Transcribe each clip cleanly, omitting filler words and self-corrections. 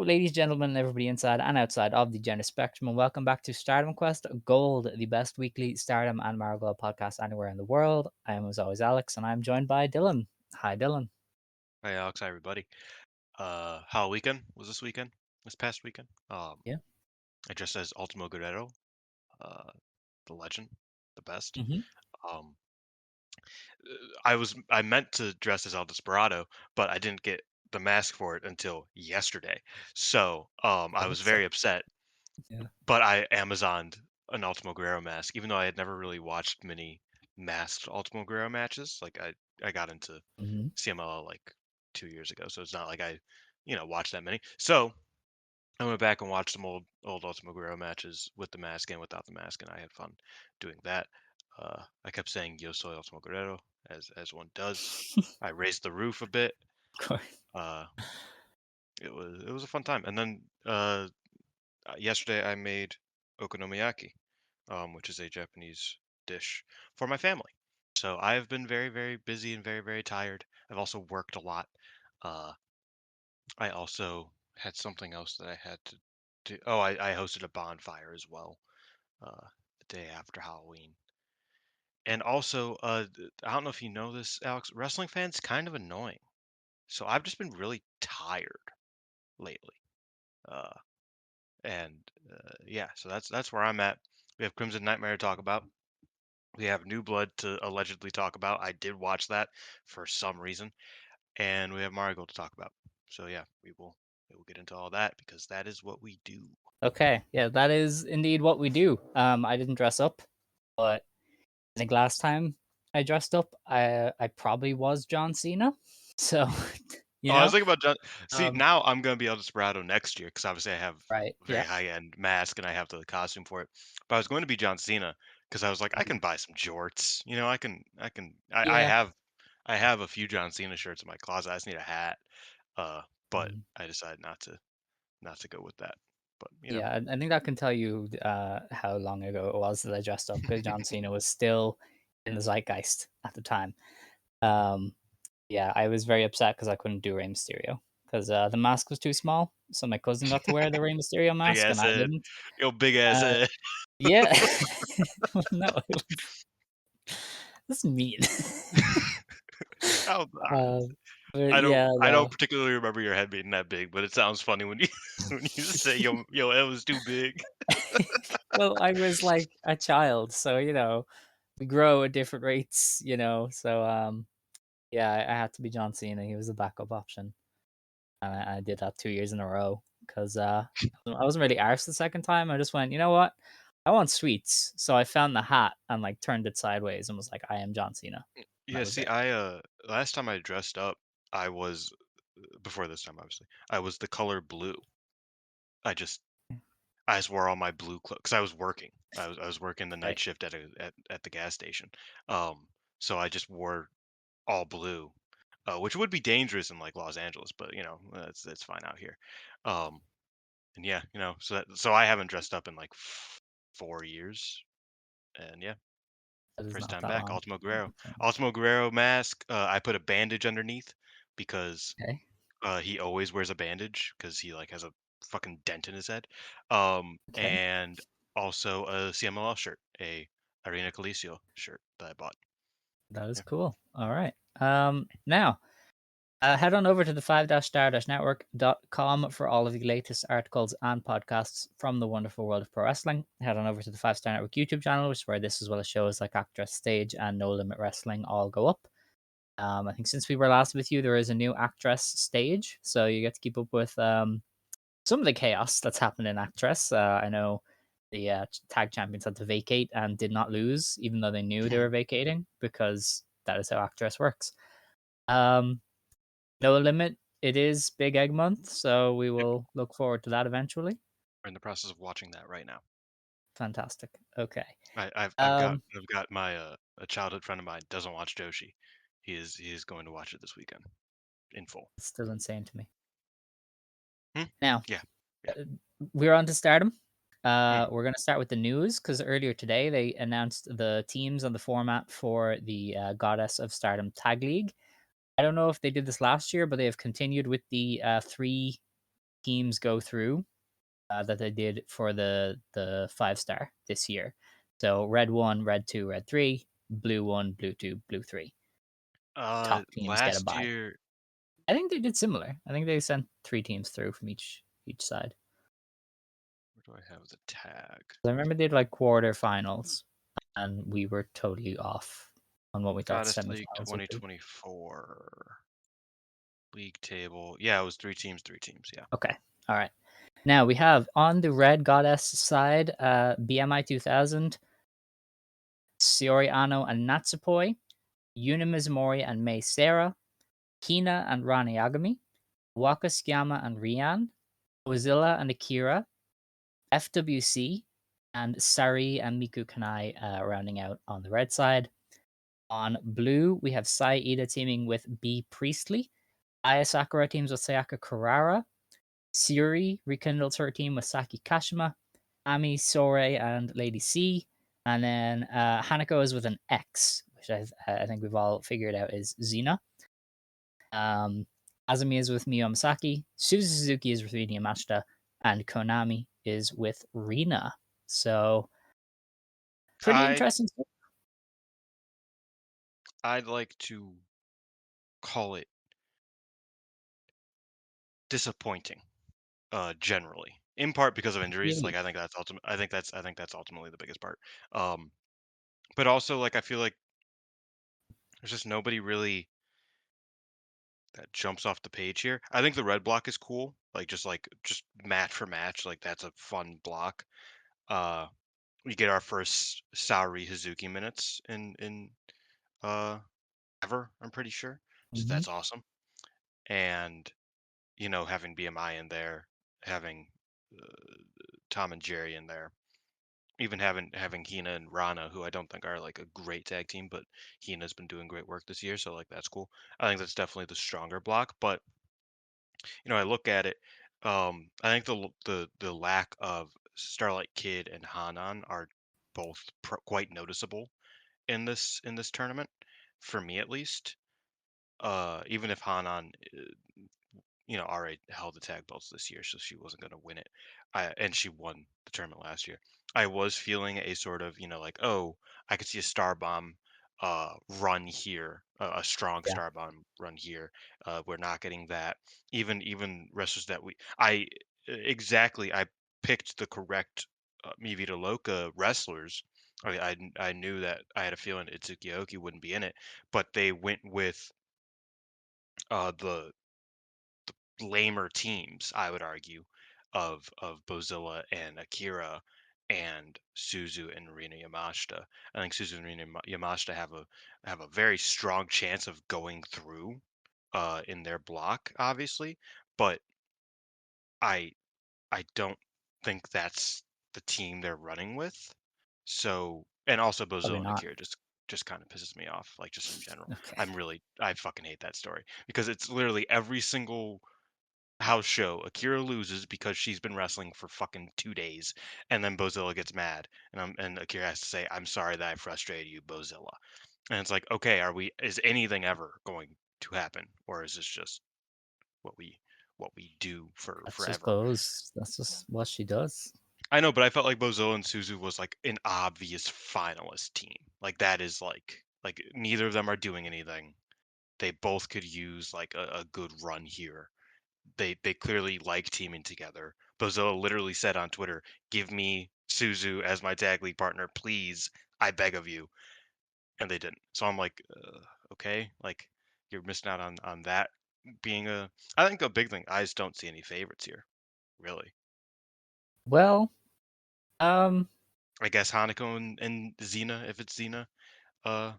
ladies, gentlemen, and everybody inside and outside of the gender spectrum, and welcome back to Stardom Quest Gold, the best weekly Stardom and Marigold podcast anywhere in the world. I am, as always, Alex, and I'm joined by Dylan. Hi, Dylan. Hi Alex, hi everybody. How weekend was this weekend? This past weekend? Yeah. I dressed as Ultimo Guerrero, uh, the legend, the best. Hmm. Um, I meant to dress as El Desperado, but I didn't get the mask for it until yesterday. So I was So, very upset. yeah. But I Amazoned an Ultimo Guerrero mask, even though I had never really watched many masked Ultimo Guerrero matches. I got into Hmm. CMLL like 2 years ago, so it's not like I watched that many. So I went back and watched some old Ultima Guerrero matches with the mask and without the mask, and I had fun doing that. I kept saying "Yo soy Ultimo Guerrero" as one does. I raised the roof a bit. Of course. Uh, it was a fun time. And then yesterday I made okonomiyaki, which is a Japanese dish for my family. So I've been very very busy and very very tired. I've also worked a lot. Uh, I also had something else that I had to do. Oh, I hosted a bonfire as well, the day after Halloween. And also, I don't know if you know this, Alex, wrestling fans kind of annoying. So I've just been really tired lately. Uh, and yeah, so that's where I'm at. We have Crimson Nightmare to talk about. We have New Blood to allegedly talk about. I did watch that for some reason, and we have Marigold to talk about. So yeah, we will get into all that because that is what we do. Okay. Yeah, that is indeed what we do. I didn't dress up, but I think last time I dressed up, I probably was John Cena. So, you Oh, I was know, thinking about John. See, um, now I'm gonna be El Desperado next year because obviously I have right. a very Yeah. high end mask and I have the costume for it. But I was going to be John Cena because I was like, I can buy some jorts. Yeah. I have a few John Cena shirts in my closet. I just need a hat. Uh, but Mhm. I decided not to go with that. But Yeah, I think that can tell you how long ago it was that I dressed up because John Cena was still in the zeitgeist at the time. Um, yeah, I was very upset because I couldn't do Rey Mysterio because the mask was too small. So my cousin got to wear the Rey Mysterio big mask and ass I head, didn't. yo, big ass Uh, head. yeah, no, that's mean. Oh, uh, but yeah, I don't no. particularly remember your head being that big, but it sounds funny when you when you say yo it was too big. Well, I was like a child, so we grow at different rates, So yeah, I had to be John Cena. He was the backup option, and I did that 2 years in a row because I wasn't really arsed the second time. I just went, you know what? I want sweets, so I found the hat and like turned it sideways and was like, I am John Cena. And that Yeah, was see, it. last time I dressed up, I was before this time obviously. I was the color blue. I just I just wore all my blue clothes because I was working. I was working the night Right. shift at the gas station. Um, so I just wore all blue, which would be dangerous in like Los Angeles, but that's fine out here. Um, and yeah, so I haven't dressed up in like 4 years, and yeah, That is first not time that back. long. Ultimo Guerrero, Okay. Ultimo Guerrero mask. I put a bandage underneath because Okay. he always wears a bandage because he like has a fucking dent in his head. Okay. And also a CMLL shirt, a Arena Coliseo shirt that I bought. That is Yeah. cool. All right. Now, head on over to the 5-star-network.com for all of the latest articles and podcasts from the wonderful world of pro wrestling. Head on over to the 5 Star Network YouTube channel, which is where this, as well as shows like Actress Stage and No Limit Wrestling, all go up. I think since we were last with you, there is a new Actress Stage, so you get to keep up with some of the chaos that's happened in Actress. I know the tag champions had to vacate and did not lose, even though they knew they were vacating, because that is how Actress works. Um, no Limit, it is Big Egg Month, so we Yep. will look forward to that eventually. We're in the process of watching that right now. Fantastic. Okay. I've got Um, my a childhood friend of mine doesn't watch Joshi. He is going to watch it this weekend in full. it's still insane to me. Hmm? Now, Yeah. Yeah. uh, we're on to Stardom. Mhm. We're going to start with the news because earlier today they announced the teams and the format for the Goddess of Stardom Tag League. I don't know if they did this last year, but they have continued with the three. teams go through that they did for the 5 star this year. So red 1, red 2, red 3, blue 1, blue 2, blue 3. Top teams get a Last bye. year, I think they did similar. I think they sent 3 teams through from each side. where do I have the tag? I remember they did like quarterfinals, and we were totally off on what we thought Goddess League semifinals would be. 2024 league table. Yeah, it was 3 teams, 3 teams. Yeah. Okay, all right. Now we have on the Red Goddess side, BMI 2000, Shiori Ano and Natsupoi, Yuna Mizumori and Mei Sarah, Hina and Rani Agami, Waka Skyama and Rian, Ozilla and Akira, FWC, and Sari and Miku Kanai rounding out on the red side. On blue, we have Sai Ida teaming with B Priestley. Aya Sakura teams with Sayaka Kurara. Suri rekindles her team with Saki Kashima. Ami, Sore, and Lady C. And then Hanako is with an X, which I think we've all figured out is Xena. Azumi is with Miyo Masaki. Suzu Suzuki is with Rina Yamashita. And Konami is with Rina. So, pretty I interesting stuff. I'd like to call it disappointing, generally. In part because of injuries. Like Really? I think that's I think that's ultimately the biggest part. Um, but also like I feel like there's just nobody really that jumps off the page here. I think the red block is cool. Like just match for match, like that's a fun block. Uh, we get our first Saori Hazuki minutes in uh ever, I'm pretty sure. So Mm-hmm. that's awesome. And having BMI in there, having uh, Tom and Jerry in there, even having Hina and Rana, who I don't think are like a great tag team, but Hina's been doing great work this year, so like that's cool. I think that's definitely the stronger block, but I look at it. I think the lack of Starlight Kid and Hanan are both quite noticeable in this tournament, for me at least. Even if Hanan already held the tag belts this year, so she wasn't going to win it. And she won the tournament last year. I was feeling a sort of, like, oh, I could see a star bomb run here, a strong Yeah. star bomb run here. We're not getting that. Even wrestlers that exactly, I picked the correct Mi Vida Loca wrestlers. I knew that I had a feeling Itsuki Aoki wouldn't be in it, but they went with the lamer teams, I would argue, of Bozilla and Akira and Suzu and Rina Yamashita. I think Suzu and Rina Yamashita have a very strong chance of going through in their block, obviously, but I I don't think that's the team they're running with. So, and also Probably Bozilla and not. Akira just kind of pisses me off, like just in general. Okay. I fucking hate that story because it's literally every single house show. Akira loses because she's been wrestling for fucking 2 days, and then Bozilla gets mad, and Akira has to say, "I'm sorry that I frustrated you, Bozilla." And it's like, okay, is anything ever going to happen, or is this just what we do for That's just forever? Bose. That's just what she does. I know, but I felt like Bozilla and Suzu was like an obvious finalist team. Like that is like neither of them are doing anything. They both could use like a good run here. They clearly like teaming together. Bozilla literally said on Twitter, "Give me Suzu as my tag league partner, please. I beg of you." And they didn't. So I'm like, okay, like you're missing out on that being a. I think a big thing. I just don't see any favorites here, really. Well, um, I guess Hanako and Xena, if it's Xena, uh,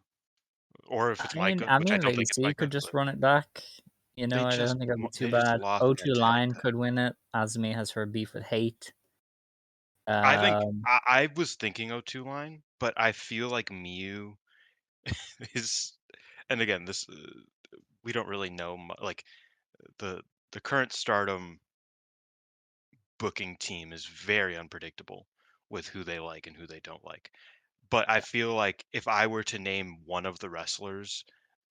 or if it's I mean, Micah, I which I mean, don't Lady think it's C Micah, could just but run it back. I don't think it'll be too they just bad. lost their O2 tag Line title. could win it. Azumi has her beef with Hate. I think Um, I was thinking O2 line, but I feel like Miyu is, and again, this we don't really know like the current Stardom booking team is very unpredictable with who they like and who they don't like. But I feel like if I were to name one of the wrestlers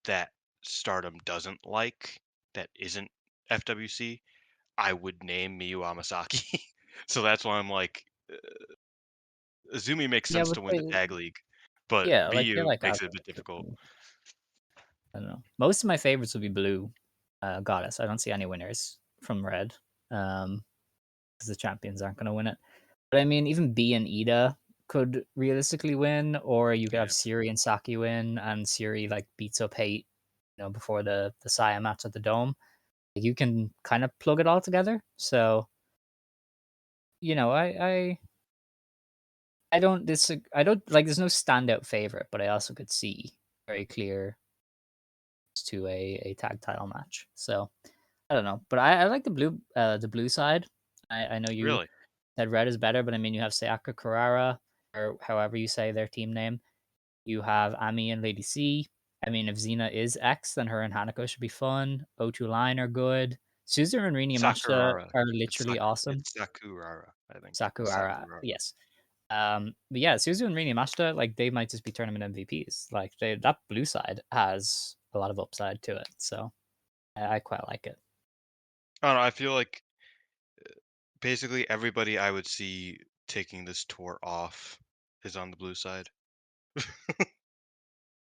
that Stardom doesn't like that isn't FWC, I would name Miyu Amasaki. So that's why I'm like, Azumi makes Yeah, sense but to win the tag league, but yeah, like they Miyu like makes it a bit advocates. difficult. I don't know. Most of my favorites would be blue, goddess. I don't see any winners from red, because the champions aren't going to win it. But I mean, even B and Ida could realistically win, or you could have Yeah. Siri and Saki win, and Siri like beats up Hate, before the Saya match at the Dome. Like, you can kind of plug it all together. So I don't I don't like. There's no standout favorite, but I also could see very clear to a tag title match. So I don't know, but I like the blue side. I know you Really? said red is better, but I mean you have Sayaka Kurara, or however you say their team name. You have Ami and Lady C. I mean, if Xena is X, then her and Hanako should be fun. O2 Line are good. Suzu and Rini Yamashita Sakurara. are literally awesome. It's Sakurara, I think. It's Sakurara, Sakurara. yes. But yeah, Suzu and Rini Yamashita, like they might just be tournament MVPs. Like that blue side has a lot of upside to it, so I quite like it. I don't know, I feel like basically everybody I would see taking this tour off is on the blue side, They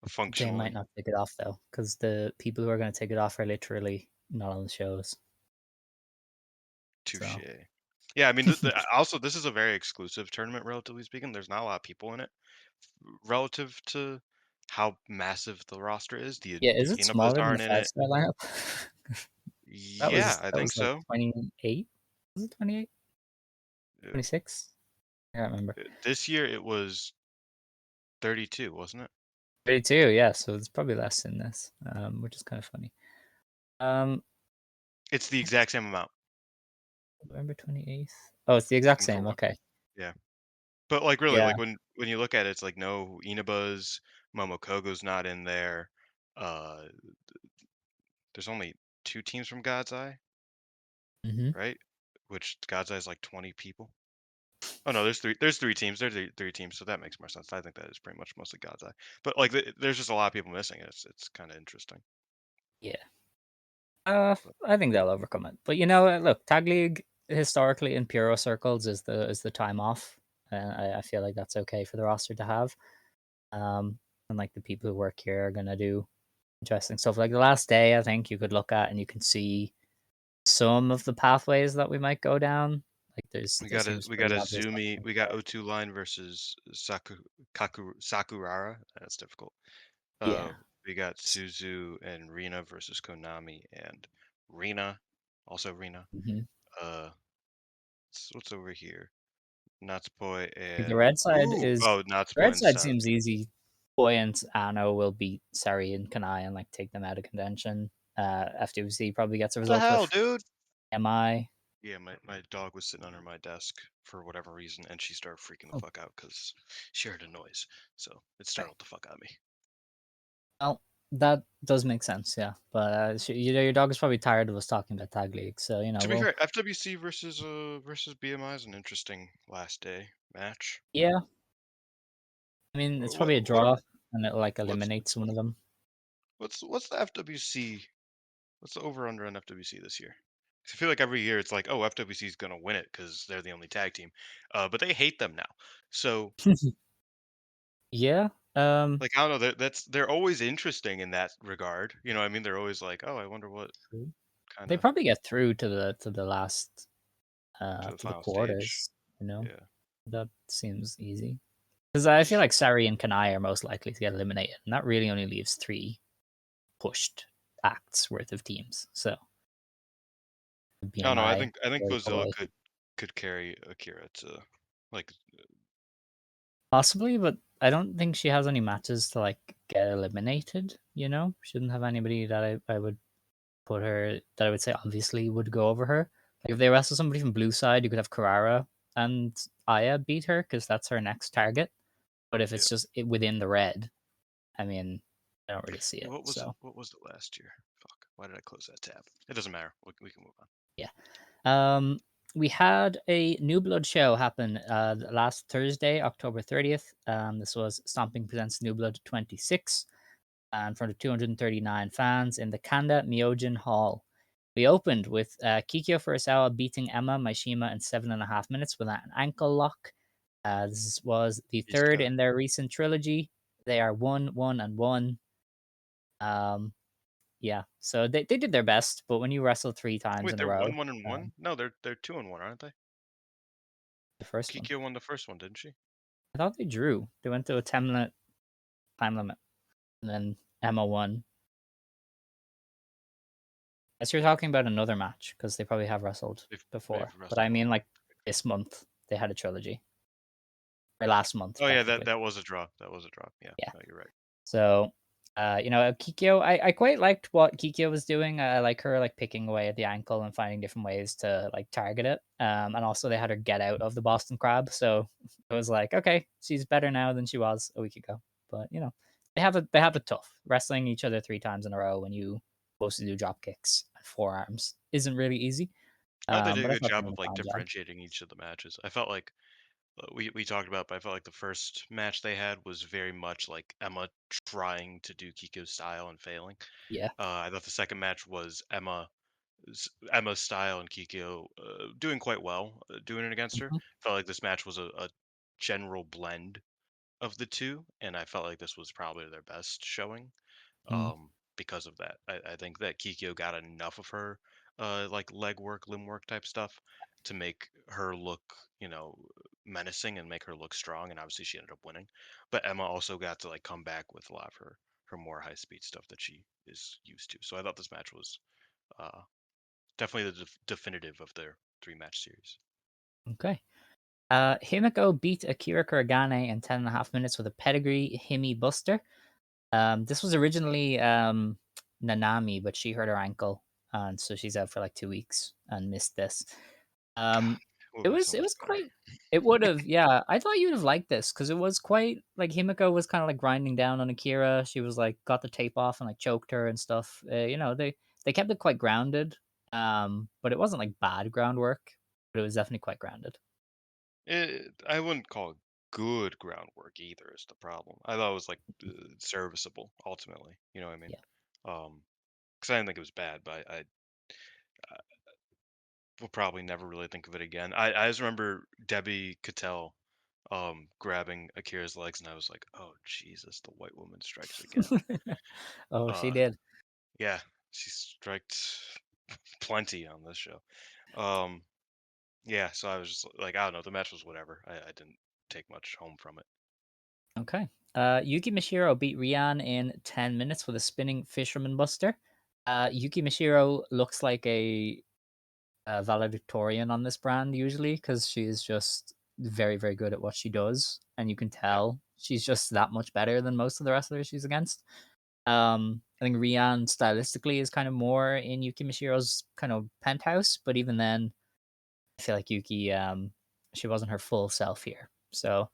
might functionally. not take it off though, because the people who are going to take it off are literally not on the shows. So Touche. Yeah, I mean, also this is a very exclusive tournament, relatively speaking. There's not a lot of people in it relative to how massive the roster is. yeah, The is it Inabas smaller than the aren't in it. 5-star lineup? Yeah, I That think was like so. 28. Was it 28? Uh, 26? I can't remember. This year it was 32, wasn't it? 32, yeah, so it's probably less than this, which is kind of funny. Um, It's the exact same amount. November 28th. Oh, it's the exact Number same. one. Okay. Yeah. But like really, Yeah. like when you look at it, it's like no Inabas, Momokogo's not in there. Uh there's only two teams from God's Eye, Hmm. right? Which God's Eye is like 20 people. Oh no, there's three teams. There's three teams, so that makes more sense. I think that is pretty much mostly God's Eye. But like there's just a lot of people missing. It's kind of interesting. Yeah. But I think they'll overcome it. But look, Tag League historically in Puro circles is the time off. I feel like that's okay for the roster to have. And like the people who work here are gonna do interesting stuff. Like the last day, I think you could look at and you can see some of the pathways that we might go down. Like there seems we got pretty a obvious. Zumi, we got O2 line versus Sakurara. That's difficult. Uh, Yeah. we got Suzu and Rina versus Konami and Rina, also Rina. Hmm. Uh, what's over here? Natsupoi The and red side is the Natsupoi red and side Sato. seems easy. Boy and Ano will beat Sari and Kanai and like take them out of contention. FWC probably gets a The result hell, with dude? MI. Yeah, my dog was sitting under my desk for whatever reason, and she started freaking the Oh, fuck out because she heard a noise. So it okay. startled the fuck out of me. Well, that does make sense, yeah. But your dog is probably tired of us talking about tag league, so To be well, fair, FWC versus BMI is an interesting last day match. yeah. I mean, it's What probably a what draw, and it'll like what's eliminate some of them. what's the FWC? What's the over under on FWC this year? 'Cause I feel like every year it's like, oh, FWC is gonna win it because they're the only tag team, but they hate them now. So Yeah. like I don't know, they're always interesting in that regard. You know, what I mean, they're always like, oh, I wonder what True. kind They of probably get through to the last to the to the final stage. quarters. You know, Yeah. that seems easy. Because I feel like Sari and Kanai are most likely to get eliminated, and that really only leaves three pushed acts worth of teams. So I don't know. BMI, I think very Godzilla boy, could carry Akira to like possibly, but I don't think she has any matches to like get eliminated. She doesn't have anybody that I would put her that I would say obviously would go over her. Like if they wrestle somebody from blue side, you could have Carrara and Aya beat her because that's her next target. But if yeah. it's just within the red, I mean, I don't really see it. So What was it last year? Fuck. Why did I close that tab? It doesn't matter. We can move on. yeah. We had a New Blood show happen last Thursday, October 30th. This was Stomping Presents New Blood 26 in front of 239 fans in the Kanda Myojin Hall. We opened with Kikyo Furusawa beating Emma Maishima in 7.5 minutes without an ankle lock. This was the He's third good. in their recent trilogy. They are 1-1-1. Um, yeah, so they did their best, but when you wrestle three times Wait, in a they're row, 1-1-1? No, they're 2-1, aren't they? the first one, Kikyo won the first one, didn't she? I thought they drew. They went to a 10-minute time limit, and then Emma won. Guess you're talking about another match because they probably have wrestled They've before. But I wrestled mean, before. like this month they had a trilogy, or last month Oh yeah, that technically. that was a draw. That was a draw. Yeah, Yeah. no, you're right. So, Kikyo, I quite liked what Kikyo was doing. I like her like picking away at the ankle and finding different ways to like target it. And also they had her get out of the Boston Crab, so it was like, okay, she's better now than she was a week ago. But they have it tough. Wrestling each other three times in a row when you supposed to do drop kicks and forearms isn't really easy. I thought they did a But I good thought they job did of a like fine job. differentiating each of the matches. I felt like we talked about, but I felt like the first match they had was very much like Emma trying to do Kiko's style and failing. Yeah. I thought the second match was Emma's style and Kiko doing quite well, doing it against her. Mhm. Felt like this match was a general blend of the two, and I felt like this was probably their best showing Mm. because of that. I think that Kikyo got enough of her like leg work, limb work type stuff to make her look, menacing and make her look strong. And obviously she ended up winning. But Emma also got to like come back with a lot of her more high speed stuff that she is used to. So I thought this match was uh, definitely the definitive of their three match series. Okay. Himiko beat Akira Kuragane in 10.5 minutes with a pedigree Himi Buster. This was originally Nanami, but she hurt her ankle, and so she's out for like 2 weeks and missed this. Um, Would it have been was so it much was better. quite. It would have, yeah. I thought you'd have liked this because it was quite like Himiko was kind of like grinding down on Akira. She was like got the tape off and like choked her and stuff. They kept it quite grounded, but it wasn't like bad groundwork, but it was definitely quite grounded. I wouldn't call it good groundwork either. Is the problem? I thought it was like serviceable ultimately. You know what I mean? Yeah. Because I didn't think it was bad, but I will probably never really think of it again. I just remember Debbie Cattell grabbing Akira's legs, and I was like, oh Jesus, the white woman strikes again. Oh, she Uh, did. yeah, she striked plenty on this show. Um, yeah, so I was just like, I don't know, the match was whatever. I didn't take much home from it. Okay. Yuki Mishiro beat Rian in 10 minutes with a spinning fisherman buster. Yuki Mishiro looks like a valedictorian on this brand usually because she's just very, very good at what she does. And you can Yeah. tell she's just that much better than most of the wrestlers she's against. I think Rian stylistically is kind of more in Yuki Mishiro's kind of penthouse, but even then, I feel like Yuki, she wasn't her full self here. So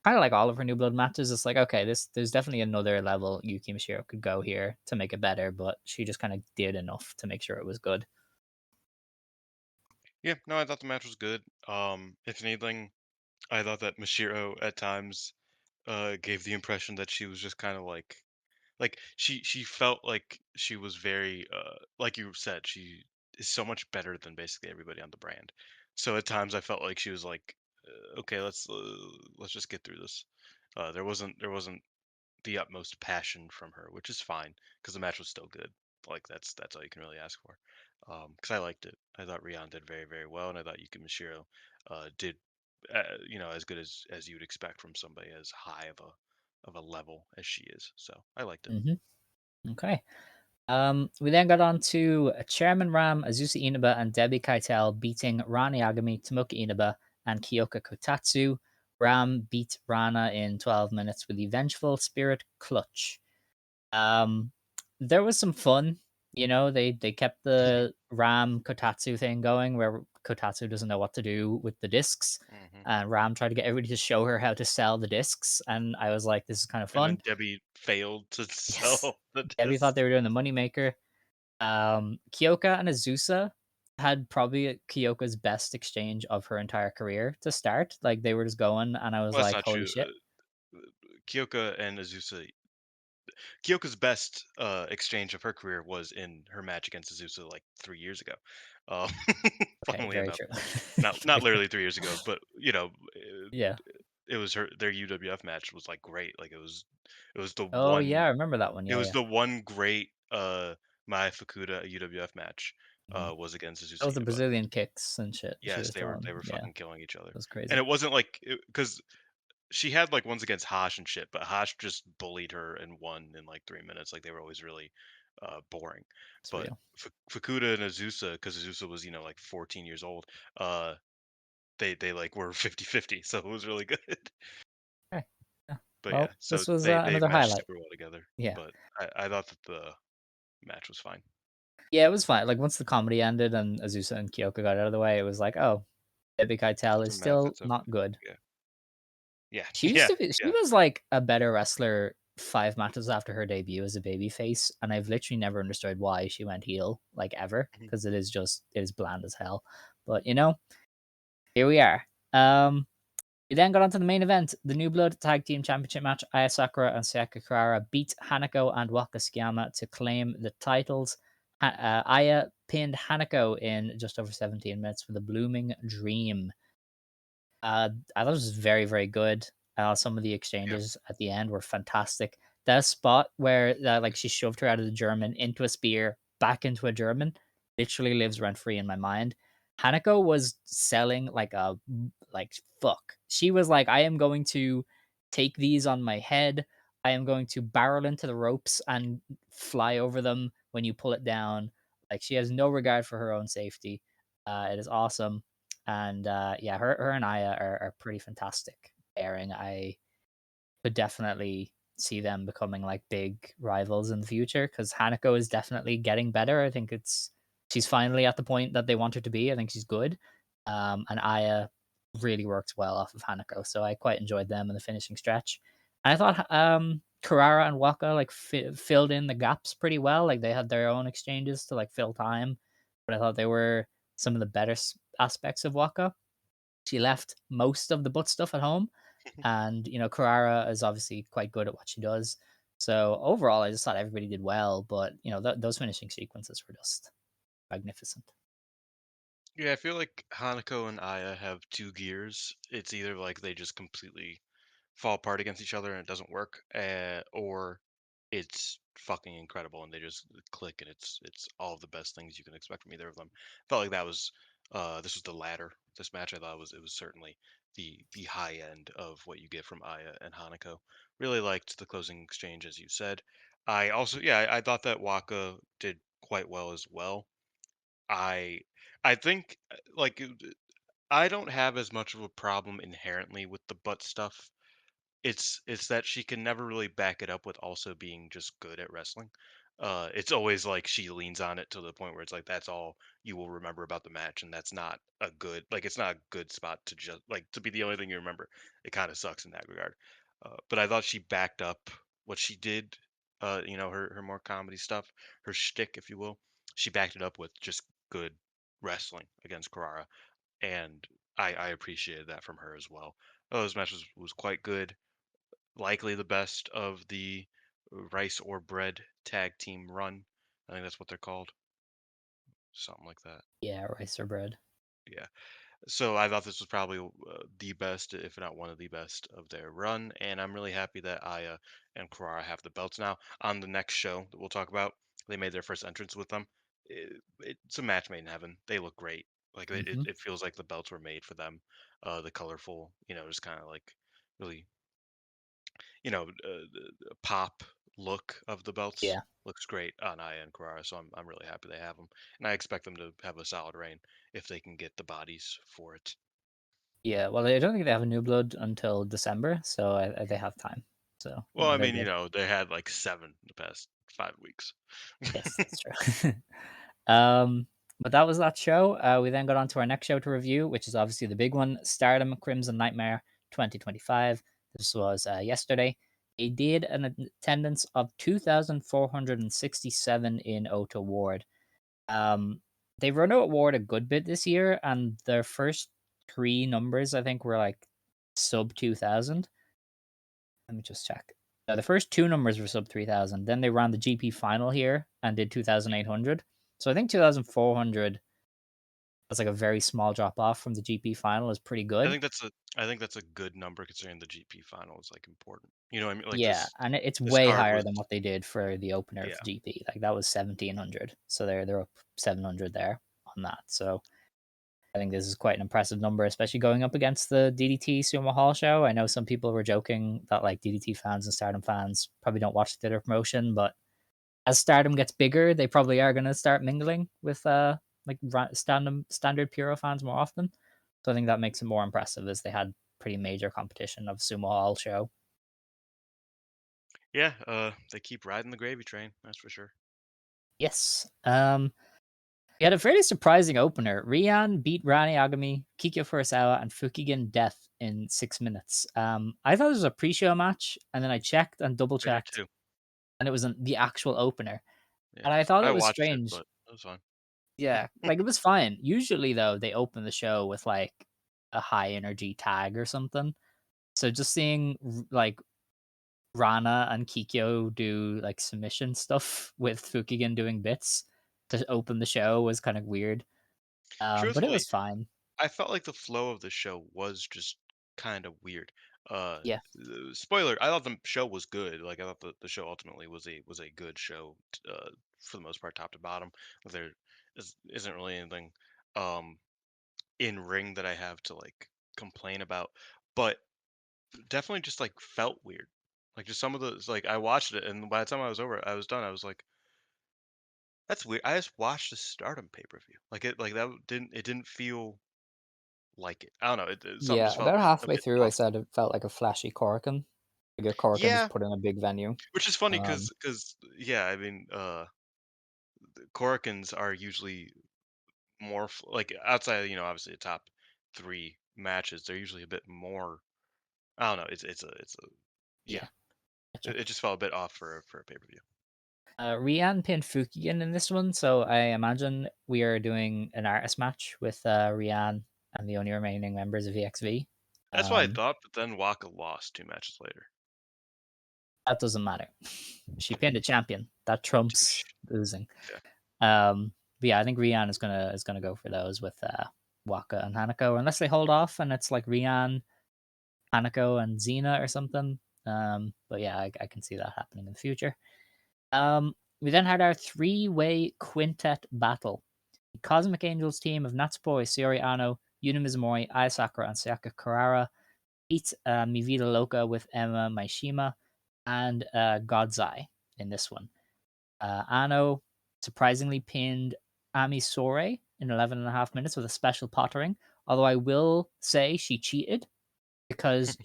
kind of like all of her New Blood matches, it's like, okay, there's definitely another level Yuki Mishiro could go here to make it better, but she just kind of did enough to make sure it was good. Yeah, no, I thought the match was good. If anything, I thought that Mashiro at times gave the impression that she was just kind of like she felt like she was very like you said, she is so much better than basically everybody on the brand. So at times I felt like she was like, okay, let's just get through this. There wasn't the utmost passion from her, which is fine because the match was still good. Like that's all you can really ask for. Because I liked it. I thought Rion did very very well, and I thought Yuki Mishiro did as good as you would expect from somebody as high of a level as she is. So I liked it. Hmm. Okay. We then got on to Chairman Ram, Azusa Inaba, and Debbie Keitel beating Rana Yagami, Tomoka Inaba, and Kyoka Kotatsu. Ram beat Rana in 12 minutes with the Vengeful Spirit Clutch. Um, there was some fun. They kept the Ram Kotatsu thing going where Kotatsu doesn't know what to do with the discs. Hmm. And Ram tried to get everybody to show her how to sell the discs. And I was like, this is kind of And fun. then Debbie failed to Yes. sell the Debbie thought disc. they were doing the moneymaker. Kyoka and Azusa had probably Kyoka's best exchange of her entire career to start. Like they were just going, and I was Well, that's like, not holy true. shit. Kyoka and Azusa. Kyoko's best exchange of her career was in her match against Azusa like 3 years ago. Um, Okay, funnily very enough, true. not Very true. literally 3 years ago, but Yeah. it was their UWF match was like great. Like it was the Oh one yeah, I remember that one. it Yeah, was yeah. the one great Mai Fukuda UWF match Mhm. was against That Azusa was the Eva. Brazilian kicks and shit she Yes, was throwing. they were Yeah, fucking it killing each other, was and crazy. it wasn't like because she had like ones against Hash and shit, but Hash just bullied her and won in like 3 minutes. Like they were always really boring. It's But real. Fukuda and Azusa, because Azusa was like 14 years old, uh, they like were 50-50, so it was really good. Okay. Yeah. But yeah, Well, so this was they another meshed highlight. super well together. Yeah. But I thought that the match was fine. Yeah, it was fine. Like once the comedy ended and Azusa and Kyoko got out of the way, it was like, oh, Debbie Keitel is Doesn't matter if still it's over. not good. Yeah, yeah, She used yeah, to be. She yeah. was like a better wrestler 5 matches after her debut as a babyface, and I've literally never understood why she went heel like ever Mhm. because it is bland as hell. But here we are. We then got on to the main event, the New Blood Tag Team Championship match. Aya Sakura and Sayaka Kurara beat Hanako and Waka Tsukiyama to claim the titles. Aya pinned Hanako in just over 17 minutes with a blooming dream. I thought it was very, very good. Some of the Yeah. exchanges at the end were fantastic. That spot where like she shoved her out of the German into a spear, back into a German, literally lives rent free in my mind. Hanako was selling like fuck. She was like, I am going to take these on my head. I am going to barrel into the ropes and fly over them when you pull it down. Like she has no regard for her own safety. It is awesome. And yeah, her and Aya are pretty fantastic pairing. I could definitely see them becoming like big rivals in the future because Hanako is definitely getting better. I think she's finally at the point that they want her to be. I think she's good. And Aya really works well off of Hanako, so I quite enjoyed them in the finishing stretch. And I thought Karara and Waka like filled in the gaps pretty well. Like they had their own exchanges to like fill time, but I thought they were some of the better aspects of Waka. She left most of the butt stuff at home, and Karara is obviously quite good at what she does. So overall, I just thought everybody did well, but those finishing sequences were just magnificent. Yeah, I feel like Hanako and Aya have two gears. It's either like they just completely fall apart against each other and it doesn't work, or it's fucking incredible and they just click and it's all of the best things you can expect from either of them. Felt like that was this was the latter. This match I thought was certainly the high end of what you get from Aya and Hanako. Really liked the closing exchange as you said. I also I thought that Waka did quite well as well. I I think I don't have as much of a problem inherently with the butt stuff. It's that she can never really back it up with also being just good at wrestling. It's always like she leans on it to the point where it's like that's all you will remember about the match, and that's not a good it's not a good spot to just like to be the only thing you remember. It kind of sucks in that regard. But I thought she backed up what she did. Her more comedy stuff, her shtick, if you will. She backed it up with just good wrestling against Carrara, and I appreciated that from her as well. Those matches was quite good, likely the best of the rice or bread tag team run. I think that's what they're called, something like that. Yeah, rice or bread. Yeah. So I thought this was probably the best, if not one of the best of their run, and I'm really happy that Aya and Karara have the belts now. On the next show that we'll talk about, they made their first entrance with them. It's a match made in heaven. They look great. Like Hmm. it feels like the belts were made for them. The colorful, just kind of like really the pop look of the belts Yeah, looks great on Aya and Carrara, so I'm really happy they have them, and I expect them to have a solid reign if they can get the bodies for it. yeah. Well, I don't think they have a new blood until December, so they have time. So Well, I they're mean, good. they had like seven the past 5 weeks. Yes, that's true. um, but that was that show. We then got on to our next show to review, which is obviously the big one, Stardom Crimson Nightmare 2025. This was yesterday. They did an attendance of 2,467 in Ota Ward. Um, they've run out Ward a good bit this year, and their first three numbers, I think, were like sub 2,000. Let me just check. The first two numbers were sub 3,000. Then they ran the GP final here and did 2,800. So I think 2,400 was like a very small drop off from the GP final is pretty I good. think that's a I think that's a good number considering the GP final is like important. You know what I mean? Like Yeah, and it's this way card higher was than what they did for the opener of yeah. the GP. Like that was 1,700. So they're up 700 there on that. So I think this is quite an impressive number, especially going up against the DDT Sumo Hall show. I know some people were joking that like DDT fans and Stardom fans probably don't watch the other promotion, but as Stardom gets bigger, they probably are going to start mingling with like standard Puro fans more often. So I think that makes it more impressive as they had pretty major competition of Sumo Hall show. Yeah, they keep riding the gravy train, that's for sure. Yes. We had a fairly surprising opener. Rian beat Rani Agami, Kikyo Furusawa, and Fukigen Death in 6 minutes. I thought it was a pre-show match, and then I checked and double I did checked, too. and it was the actual opener. Yeah. And I thought I it was watched it, strange. but it was fine. Yeah, like it was fine. Usually though, they open the show with like a high energy tag or something. So just seeing like Rana and Kikyo do like submission stuff with Fukigen doing bits to open the show was kind of weird. But it Truthfully, was fine. I felt like the flow of the show was just kind of weird. Yeah. Spoiler: I thought the show was good. Like I thought the show ultimately was a good show for the most part, top to bottom. There isn't really anything um, in ring that I have to like complain about, but definitely just like felt weird. Like just some of the like I watched it, and by the time I was done. I was like, "That's weird." I just watched the Stardom pay per view. Like it didn't feel like it. I don't know. Something Yeah, just felt about a halfway bit through, I off. said it felt like a flashy Korakuen. Like a Korakuen just Yeah, put in a big venue. which is funny Um, because yeah, I mean, Korokens are usually more like outside, you know, obviously the top three matches. They're usually a bit more. I don't know. It's a yeah. yeah, gotcha. It just felt a bit off for a pay per view. Rian pinned Fukigen in this one, so I imagine we are doing an artist match with Rian and the only remaining members of EXV. That's what I Um, thought, but then Waka lost 2 matches later. that doesn't matter. She pinned a champion. That trumps Touche. losing. Yeah. But yeah, I think Rian is gonna go for those with Waka and Hanako, unless they hold off and it's like Rian, Hanako, and Xena or something. But yeah, I can see that happening in the future. We then had our three-way quintet battle. The Cosmic Angels team of Natsupoi, Sayori Ano, Yuna Mizumori, Aya Sakura, and Sayaka Kurara beat Mi Vida Loca with Emma Maishima and God's Eye in this one. Ano surprisingly pinned Ami Sore in 11 and a half minutes with a special pottering, although I will say she cheated because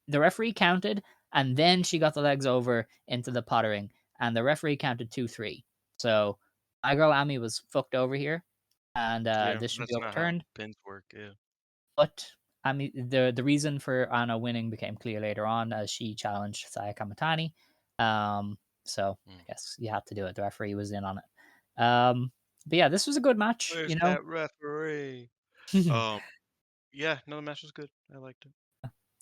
the referee counted and then she got the legs over into the pottering and the referee counted 2-3. So my girl Amy was fucked over here and Yeah, this should be that's not how overturned. pins work. Yeah. But Amy, the reason for Anna winning became clear later on as she challenged Saya Kamatani. So I Mm. guess you had to do it. The referee was in on it. But yeah, this was a good match. Where's You know, that referee? Um, yeah, no, the match was good. I liked it.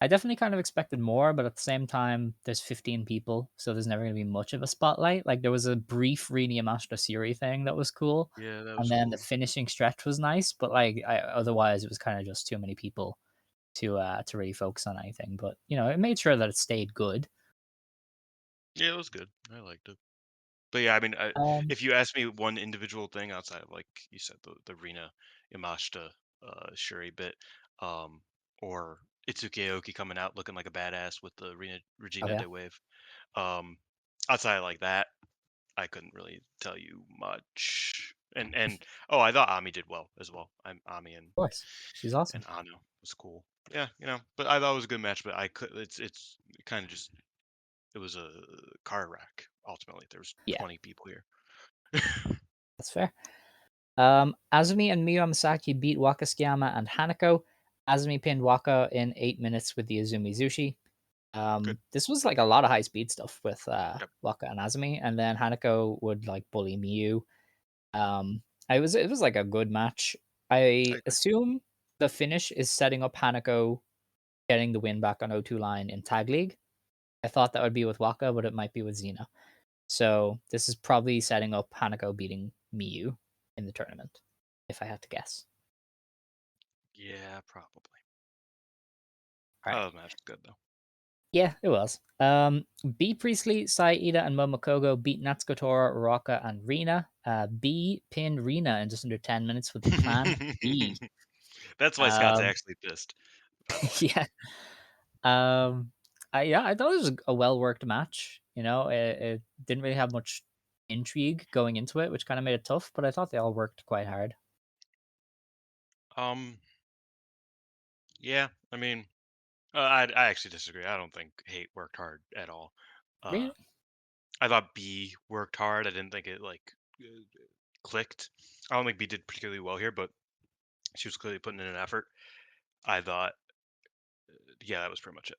I definitely kind of expected more, but at the same time, there's 15 people, so there's never going to be much of a spotlight. Like there was a brief Rini Yamashita Siri thing that was cool, Yeah, that and was then the cool. finishing stretch was nice, but like otherwise, it was kind of just too many people to really focus on anything. But you know, it made sure that it stayed good. Yeah, it was good. I liked it. But yeah, I mean, Um, if you ask me one individual thing outside of like you said, the Rina Yamashita Shuri bit, um, or Itsuki Aoki coming out looking like a badass with the oh Regina yeah, De Wave, um, outside of like that, I couldn't really tell you much. And oh, I thought Ami did well as well. Ami of course, she's awesome. and Ano was cool. Yeah, you know, but I thought it was a good match. But I could, it's kind of just it was a car wreck. Ultimately, there was Yeah, 20 people here. that's fair. Azumi and Miyu Masaki beat Waka Tsukiyama and Hanako. Azumi pinned Waka in 8 minutes with the Azumi Zushi. Good. This was like a lot of high speed stuff with Yep. Waka and Azumi, and then Hanako would like bully Miyu. It was like a good match. I I agree. assume the finish is setting up Hanako getting the win back on O2 line in Tag League. I thought that would be with Waka, but it might be with Xena. So this is probably setting up Hanako beating Miyu in the tournament, if I had to guess. Yeah, probably. All right. Oh, the match was good though. Yeah, it was. B Priestley, Sai Ida, and Momokogo beat Natsuko Tora, Raka, and Rina. B pinned Rina in just under 10 minutes with the plan B. That's why Scott's Um, actually pissed, by the way. yeah. Um, I thought it was a well worked match. It didn't really have much intrigue going into it, which kind of made it tough. But I thought they all worked quite hard. Um, yeah, I mean, I actually disagree. I don't think Hate worked hard at all. Uh, Really? I thought B worked hard. I didn't think it like uh, clicked. I don't think B did particularly well here, but she was clearly putting in an effort. I thought, yeah, that was pretty much it.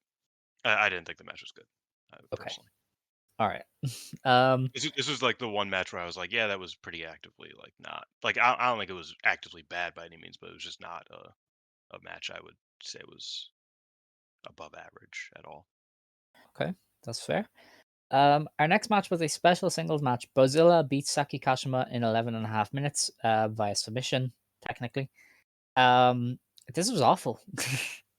I didn't think the match was good, Okay. personally. All right. um, This was like the one match where I was like, yeah, that was pretty actively like not like I don't think it was actively bad by any means, but it was just not a match I would say was above average at all. okay, that's fair. Our next match was a special singles match. Bozilla beat Saki Kashima in 11 and a half minutes via submission, technically. Um, this was awful.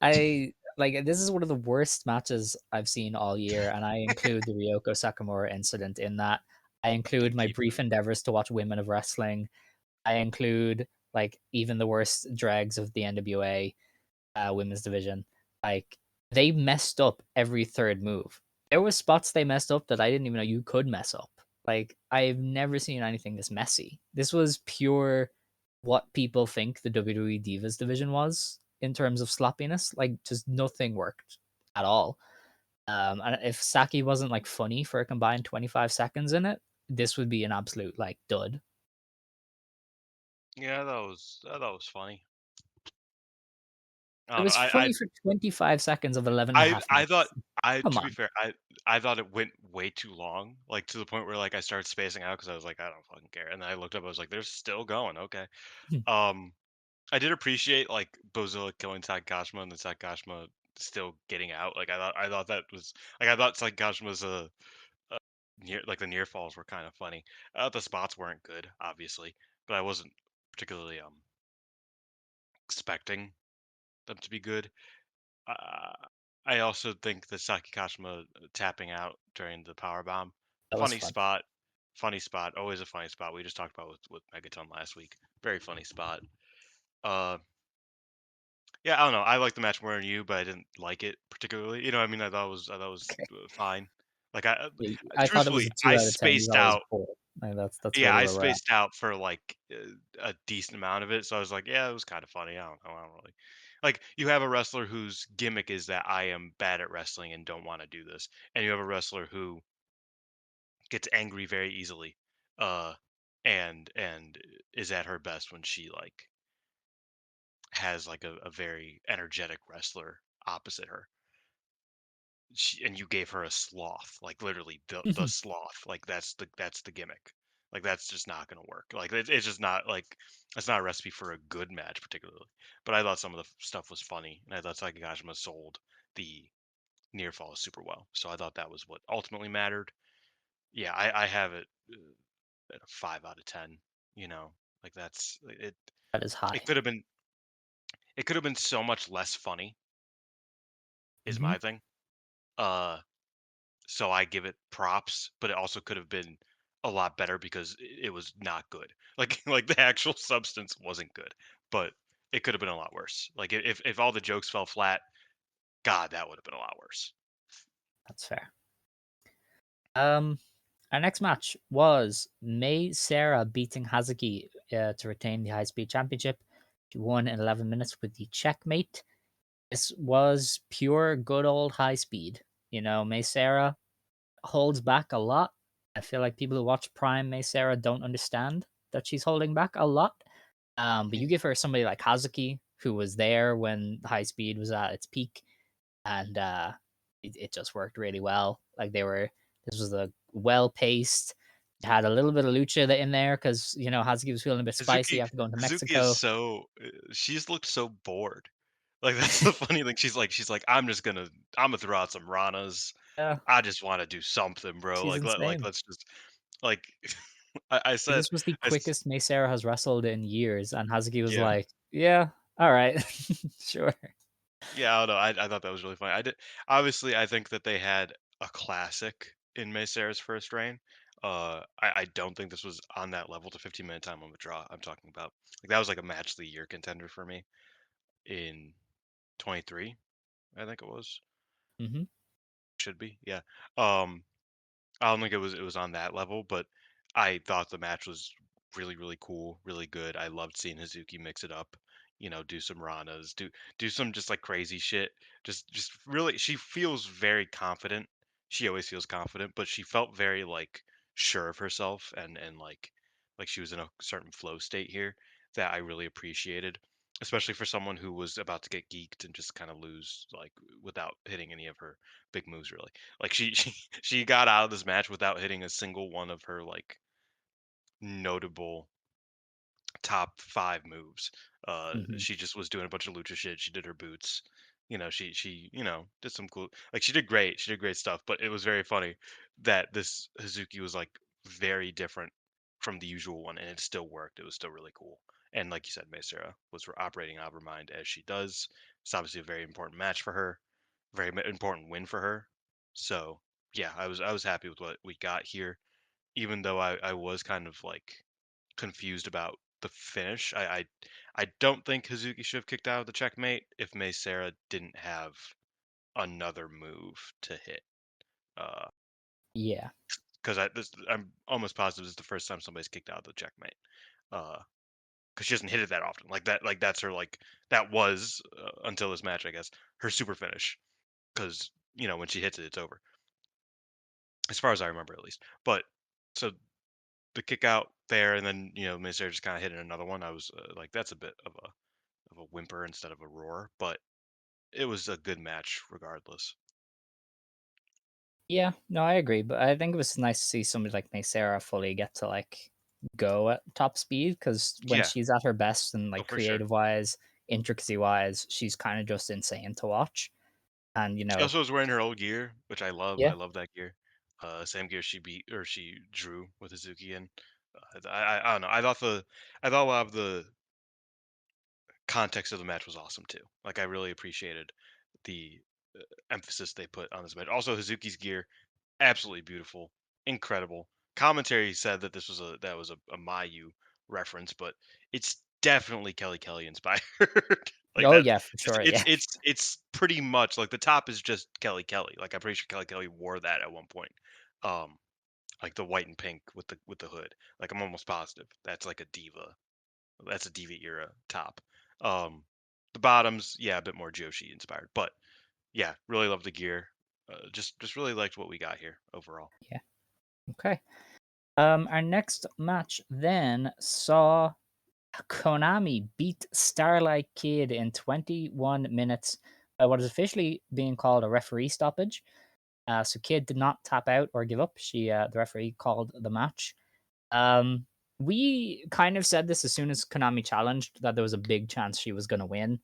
This is one of the worst matches I've seen all year, and I include the Ryoko Sakamura incident in that. I include Good my keeper. brief endeavors to watch Women of Wrestling. I include like even the worst dregs of the NWA women's division. Like they messed up every third move. There was spots they messed up that I didn't even know you could mess up. Like I've never seen anything this messy. This was pure what people think the WWE Divas division was in terms of sloppiness. Like just nothing worked at all. And if Saki wasn't like funny for a combined 25 seconds in it, this would be an absolute like dud. Yeah, that was funny. I It don't know. was funny for 25 seconds of 11 and a half I thought minutes. I Come to be on. fair, I thought it went way too long, like to the point where like I started spacing out because I was like, I don't fucking care. And then I looked up, I was like, they're still going. Okay. Um, I did appreciate like Bozilla killing Takashima and then Takashima still getting out. Like I thought that was like I thought Takashima's a like the near falls were kind of funny. The spots weren't good, obviously, but I wasn't particularly expecting them to be good. Uh, I also think the Saki Kashima tapping out during the power bomb, That was funny fun. spot, funny spot, always a funny spot. We just talked about with Megaton last week. Very funny spot. Uh, yeah, I don't know. I like the match more than you, but I didn't like it particularly. You know, what I mean, I thought it was Okay. fine. Like Yeah, I thought it was truthfully, a two I out of 10. You spaced thought it was out. a 4. Like, that's Yeah, really I where we're at. spaced out for like a decent amount of it, so I was like, yeah, it was kind of funny. I don't know. I don't really like. You have a wrestler whose gimmick is that I am bad at wrestling and don't want to do this, and you have a wrestler who gets angry very easily, uh, and is at her best when she like has like a very energetic wrestler opposite her. And you gave her a sloth, like literally the sloth. Like that's the gimmick. Like that's just not gonna work. Like it's just not like that's not a recipe for a good match particularly. But I thought some of the stuff was funny, and I thought Sakagashima sold the near fall super well. So I thought that was what ultimately mattered. Yeah, I have it at a 5 out of 10. You know, like that's it. That is It high. could have been it could have been so much less funny. Is Mhm. my thing. Uh, So I give it props, but it also could have been a lot better because it was not good. Like like the actual substance wasn't good, but it could have been a lot worse. Like if all the jokes fell flat, God, that would have been a lot worse. That's fair. Um, our next match was May Sarah beating Hazuki to retain the High Speed Championship. She won in 11 minutes with the checkmate. This was pure good old high speed. May Sarah holds back a lot. I feel like people who watch Prime May Sarah don't understand that she's holding back a lot. But you give her somebody like Hazuki, who was there when high speed was at its peak, and it just worked really well. Like this was a well paced. Had a little bit of lucha in there because Hazuki was feeling a bit spicy Hazuki after going to Hazuki is Mexico. so she's looked so bored. Like that's the funny thing. She's like, I'm gonna throw out some ranas. Yeah, I just want to do something, bro. she's insane. Let's just like I said This was the I s- quickest Mei Seira has wrestled in years, and Hazuki was yeah. like, "Yeah, all right, sure." Yeah, I don't know. I thought that was really funny. I did obviously I think that they had a classic in Maycera's first reign. I don't think this was on that level to 15-minute time limit draw I'm talking about. Like that was like a match of the year contender for me in 23, I think it was. Mhm. Should be. Yeah. Um I don't think it was on that level, but I thought the match was really, really cool, really good. I loved seeing Hazuki mix it up, do some ranas, do some just like crazy shit. Just really she feels very confident. She always feels confident, but she felt very like sure of herself and like she was in a certain flow state here that I really appreciated. Especially for someone who was about to get geeked and just kind of lose like without hitting any of her big moves really. Like she got out of this match without hitting a single one of her like notable top 5 moves. Mhm. She just was doing a bunch of lucha shit. She did her boots. Did some cool like she did great. She did great stuff, but it was very funny that this Hazuki was like very different from the usual one and it still worked. It was still really cool. And like you said, Maesera was operating out of her mind as she does. It's obviously a very important match for her, very important win for her. So yeah, I was happy with what we got here, even though I was kind of like confused about the finish. I don't think Hazuki should have kicked out of the checkmate if Mei Seira didn't have another move to hit. Because Yeah. I'm almost positive this is the first time somebody's kicked out of the checkmate. Because she doesn't hit it that often. Like that. Like that's her. Like that was until this match, I guess, her super finish. Because when she hits it, it's over. As far as I remember, at least. But so the kick out there, and then Mei Seira just kind of hitting another one. I was like, that's a bit of a whimper instead of a roar, but it was a good match regardless. Yeah, no, I agree, but I think it was nice to see somebody like Mei Seira fully get to, like, go at top speed because when Yeah, she's at her best and, oh like, for sure. creative-wise, intricacy-wise, she's kinda just insane to watch, and, She also was wearing her old gear, which I love. I yeah. love that gear. Same gear she beat or she drew with Hazuki in. I don't know. I thought a lot of the context of the match was awesome too. Like I really appreciated the emphasis they put on this match. Also, Hazuki's gear absolutely beautiful, incredible. Commentary said that that was a Mayu reference, but it's definitely Kelly inspired. Like Oh, that, yeah, for it's sure, it's yeah. it's it's pretty much like the top is just Kelly. Like I'm pretty sure Kelly wore that at one point. Um, like the white and pink with the hood. Like I'm almost positive that's like a diva. That's a diva era top. Um, the bottoms, yeah, a bit more Joshi inspired, but yeah, really love the gear. Just really liked what we got here overall. Yeah, okay. Our next match then saw Konami beat Starlight Kid in 21 minutes by what is officially being called a referee stoppage. So Kid did not tap out or give up. The referee called the match. Um, we kind of said this as soon as Konami challenged that there was a big chance she was going to win.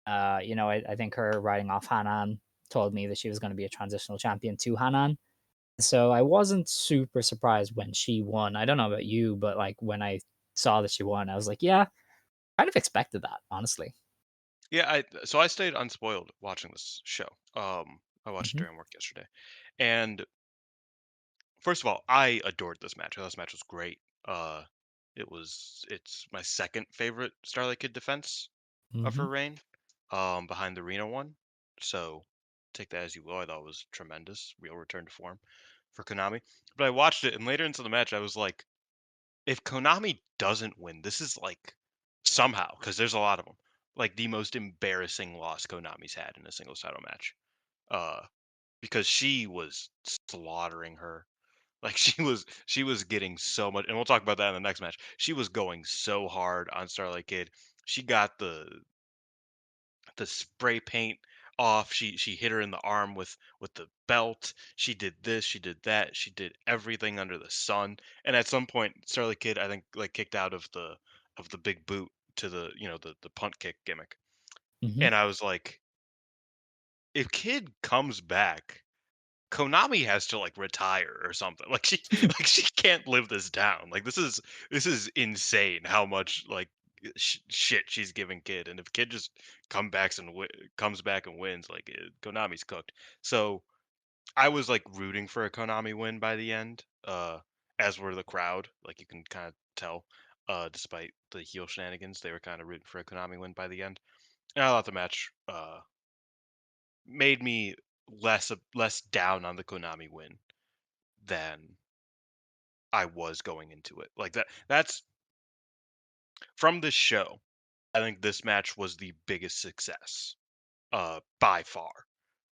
I think her riding off Hanan told me that she was going to be a transitional champion to Hanan. So I wasn't super surprised when she won. I don't know about you, but like when I saw that she won, I was like, yeah, kind of expected that, honestly. Yeah, I stayed unspoiled watching this show. I watched it Hmm. during work yesterday, and first of all, I adored this match. This match was great. It's my second favorite Starlight Kid defense of Hmm. her reign, behind the Reno one. So take that as you will. I thought it was tremendous, real return to form for Konami. But I watched it, and later into the match, I was like, if Konami doesn't win, this is like somehow because there's a lot of them, like the most embarrassing loss Konami's had in a single title match. Uh, because she was slaughtering her. Like she was getting so much, and we'll talk about that in the next match. She was going so hard on Starlight Kid. She got the spray paint off. She hit her in the arm with the belt. She did this, she did that, she did everything under the sun. And at some point, Starlight Kid, I think, like kicked out of the big boot to the the punt kick gimmick. Hmm. And I was like, if Kid comes back, Konami has to like retire or something. Like she like she can't live this down. Like this is insane how much like shit she's giving Kid. And if Kid just comes back and wins, like Konami's cooked. So I was like rooting for a Konami win by the end, as were the crowd. Like you can kind of tell, despite the heel shenanigans, they were kind of rooting for a Konami win by the end. And I thought the match made me less down on the Konami win than I was going into it. Like that's from this show. I think this match was the biggest success, by far,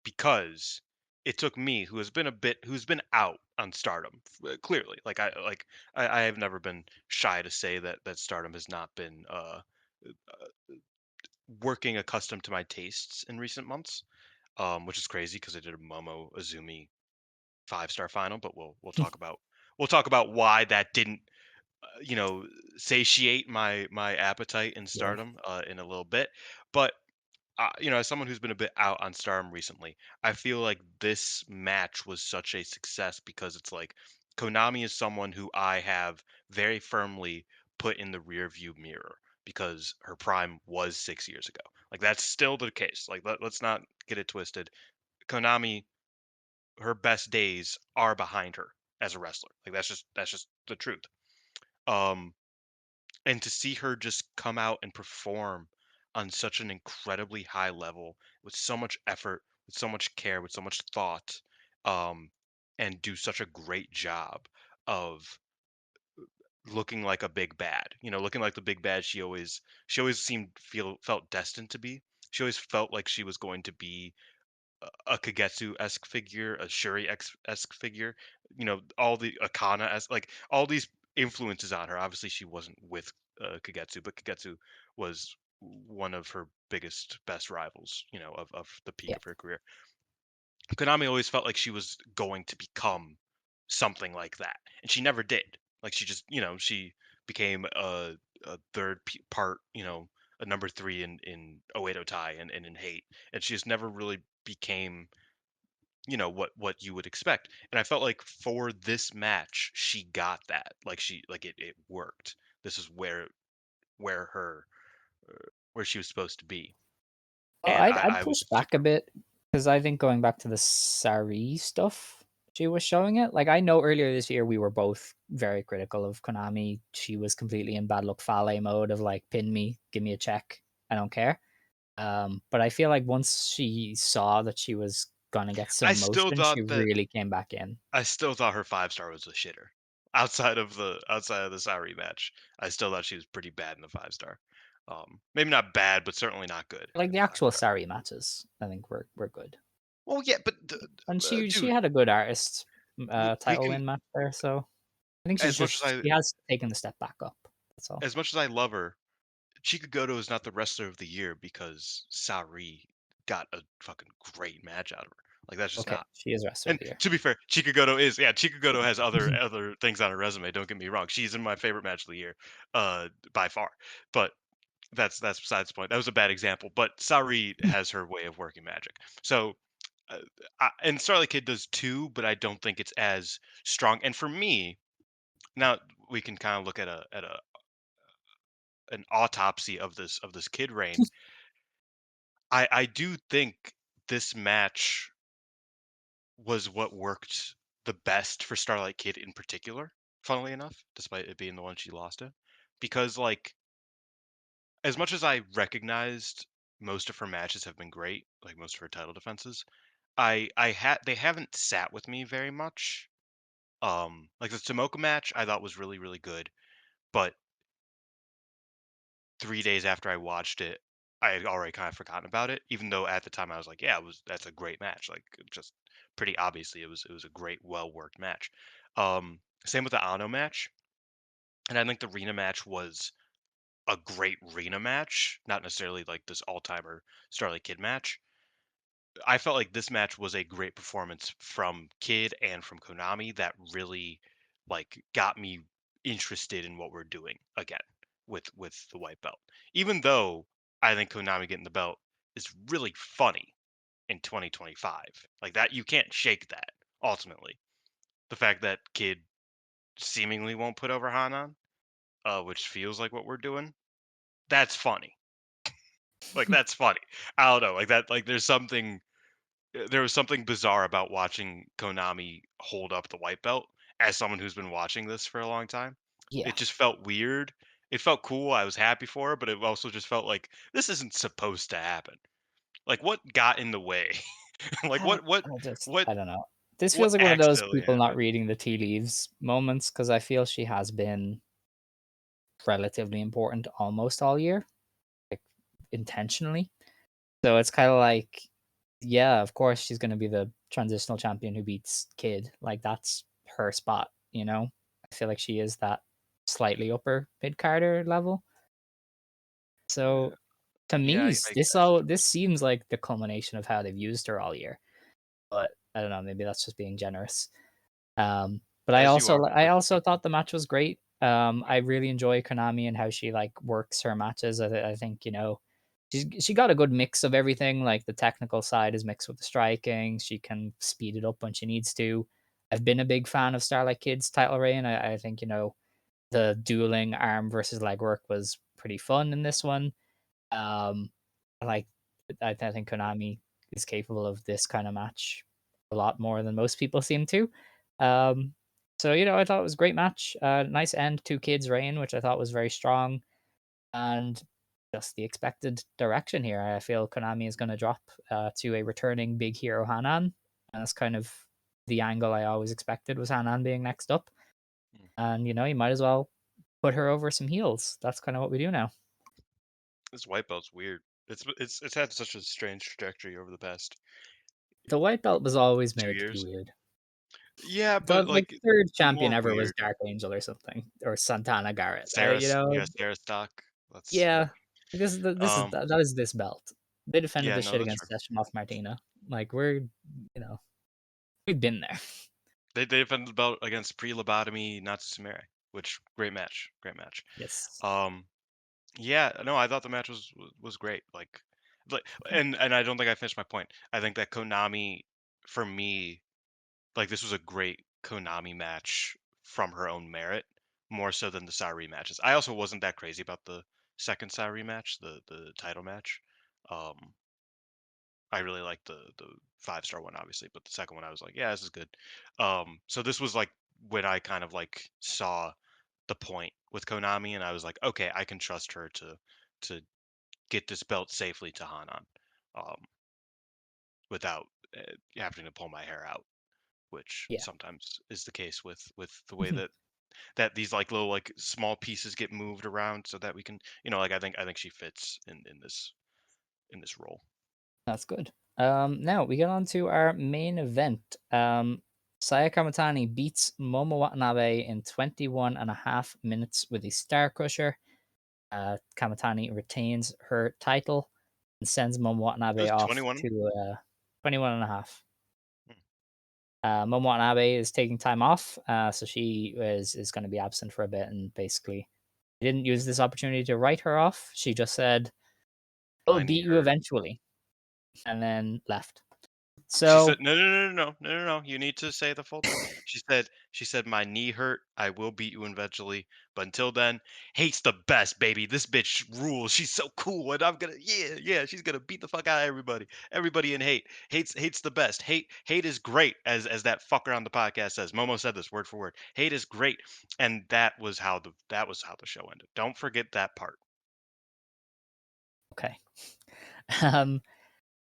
because it took me, who's been out on Stardom, clearly. I have never been shy to say that Stardom has not been working accustomed to my tastes in recent months, which is crazy because I did a Momo Azumi 5-star final, but we'll talk about why that didn't you know, satiate my appetite in Yeah. Stardom in a little bit. But as someone who's been a bit out on Stardom recently, I feel like this match was such a success because it's like Konami is someone who I have very firmly put in the rear view mirror because her prime was 6 years ago. Like that's still the case. Like let's not get it twisted. Konami, her best days are behind her as a wrestler. Like that's just the truth. Um, and to see her just come out and perform on such an incredibly high level with so much effort, with so much care, with so much thought, um, and do such a great job of looking like a big bad. Looking like the big bad she always felt destined to be. She always felt like she was going to be a Kagetsu-esque figure, a Shuri-esque figure, all the Akana as like all these influences on her. Obviously, she wasn't with Kagetsu, but Kagetsu was one of her biggest, best rivals, of the peak Yeah. of her career. Konami always felt like she was going to become something like that, and she never did. Like she just, she became a part, a number three in Oedo Tai and in Hate, and she just never really became what you would expect. And I felt like for this match she got that. Like it worked. This is where her where she was supposed to be. Well, And I'd I was push back a super. bit because I think going back to the Sari stuff, she was showing it. Like I know earlier this year we were both very critical of Konami. She was completely in bad luck Fale mode of like pin me, give me a check, I don't care. But I feel like once she saw that she was gonna get I some still motion, she thought that really came back in. I still thought her 5-star was a shitter. Outside of the Sauri match, I still thought she was pretty bad in the 5-star. Maybe not bad, but certainly not good Like in the the five actual star. Sari matches, I think were good. Well, yeah, but And she dude, had a good artist we title can win match there, so I think as much as I she has taken the step back up. That's all. as much as I love her, Chikagoto is not the wrestler of the year because Sauri got a fucking great match out of her. Like that's just Okay, not. she is wrestler of And the year. to be fair, Chikagoto has other things on her resume. Don't get me wrong; she's in my favorite match of the year, by far. But that's besides the point. That was a bad example. But Sauri has her way of working magic. So, uh, and Starlight Kid does too, but I don't think it's as strong. And for me, now we can kind of look at an autopsy of this Kid reign. I do think this match was what worked the best for Starlight Kid in particular, funnily enough, despite it being the one she lost to. Because like as much as I recognized most of her matches have been great, like most of her title defenses, they haven't sat with me very much. Like the Tomoka match I thought was really, really good, but 3 days after I watched it, I had already kind of forgotten about it, even though at the time I was like, "Yeah, that's a great match." Like, just pretty obviously, it was a great, well worked match. Same with the Ano match, and I think the Rena match was a great Rena match, not necessarily like this all timer Starlight Kid match. I felt like this match was a great performance from Kid and from Konami that really like got me interested in what we're doing again with the white belt. Even though I think Konami getting the belt is really funny in 2025. Like that, you can't shake that. Ultimately, the fact that Kid seemingly won't put over Hanan, which feels like what we're doing, that's funny. Like that's funny. I don't know. Like that. Like there was something bizarre about watching Konami hold up the white belt as someone who's been watching this for a long time. Yeah. It just felt weird. It felt cool. I was happy for her, but it also just felt like this isn't supposed to happen. Like what got in the way? Like what I don't know. This what feels like one of those accidentally people not happened? reading the tea leaves moments because I feel she has been relatively important almost all year, like intentionally. So it's kind of like, yeah, of course she's going to be the transitional champion who beats Kid. Like that's her spot, you know? I feel like she is that slightly upper mid Carter level. Uh, So to yeah, me, I guess. this seems like the culmination of how they've used her all year. But I don't know, maybe that's just being generous. But As you are. I also thought the match was great. I really enjoy Konami and how she like works her matches. I think she got a good mix of everything. Like the technical side is mixed with the striking. She can speed it up when she needs to. I've been a big fan of Starlight Kid's title reign. I think the dueling arm versus leg work was pretty fun in this one. Um, like I think Konami is capable of this kind of match a lot more than most people seem to. Um, so I thought it was a great match. Nice end to Kids Reign, which I thought was very strong, and just the expected direction here. I feel Konami is going to drop to a returning big hero Hanan, and that's kind of the angle I always expected was Hanan being next up. Mm. And you might as well put her over some heels. That's kind of what we do now. This white belt's weird. It's had such a strange trajectory over the past The white belt was always 2 made to be years. weird. Yeah, The but like like third champion more ever was weird. Dark Angel or something, or Santana Garrett. Sarah stock. That's yeah. Yeah. This is Um, that is this belt. They defended yeah, this no, shit that's against true. Session Moth Martina. Like you know, we've been there. They defended the belt against pre-lobotomy Natsusumere, which great match, great match. Yes. Um, yeah, no, I thought the match was great. Like, and I don't think I finished my point. I think that Konami, for me, like this was a great Konami match from her own merit, more so than the Saori matches. I also wasn't that crazy about the second Saori match, the title match. Um, I really liked the 5-star one, obviously, but the second one I was like, yeah, this is good. So this was like when I kind of like saw the point with Konami, and I was like, okay, I can trust her to get this belt safely to Hanan, um, without having to pull my hair out, which Yeah. sometimes is the case with the way that these like little like small pieces get moved around so that we can, like I think she fits in this role. That's good. Now we get on to our main event. Saya Kamatani beats Momo Watanabe in 21 and a half minutes with a Star Crusher. Kamatani retains her title and sends Momo It Watanabe was off 21. to 21 and a half. Hmm. Momo Watanabe is taking time off, so she is going to be absent for a bit, and basically didn't use this opportunity to write her off. She just said, "I'll My knee beat you hurt. eventually," and then left. She said, So "No, no, no, no, no, no, no, no. You need to say the full thing." She said, "My knee hurt. I will beat you eventually, but until then, hate's the best, baby. This bitch rules. She's so cool, and I'm gonna, yeah, yeah. She's gonna beat the fuck out of everybody. Everybody in hate. Hate's the best. Hate is great, as that fucker on the podcast says. Momo said this word for word. Hate is great, and that was how the show ended. Don't forget that part. okay, um,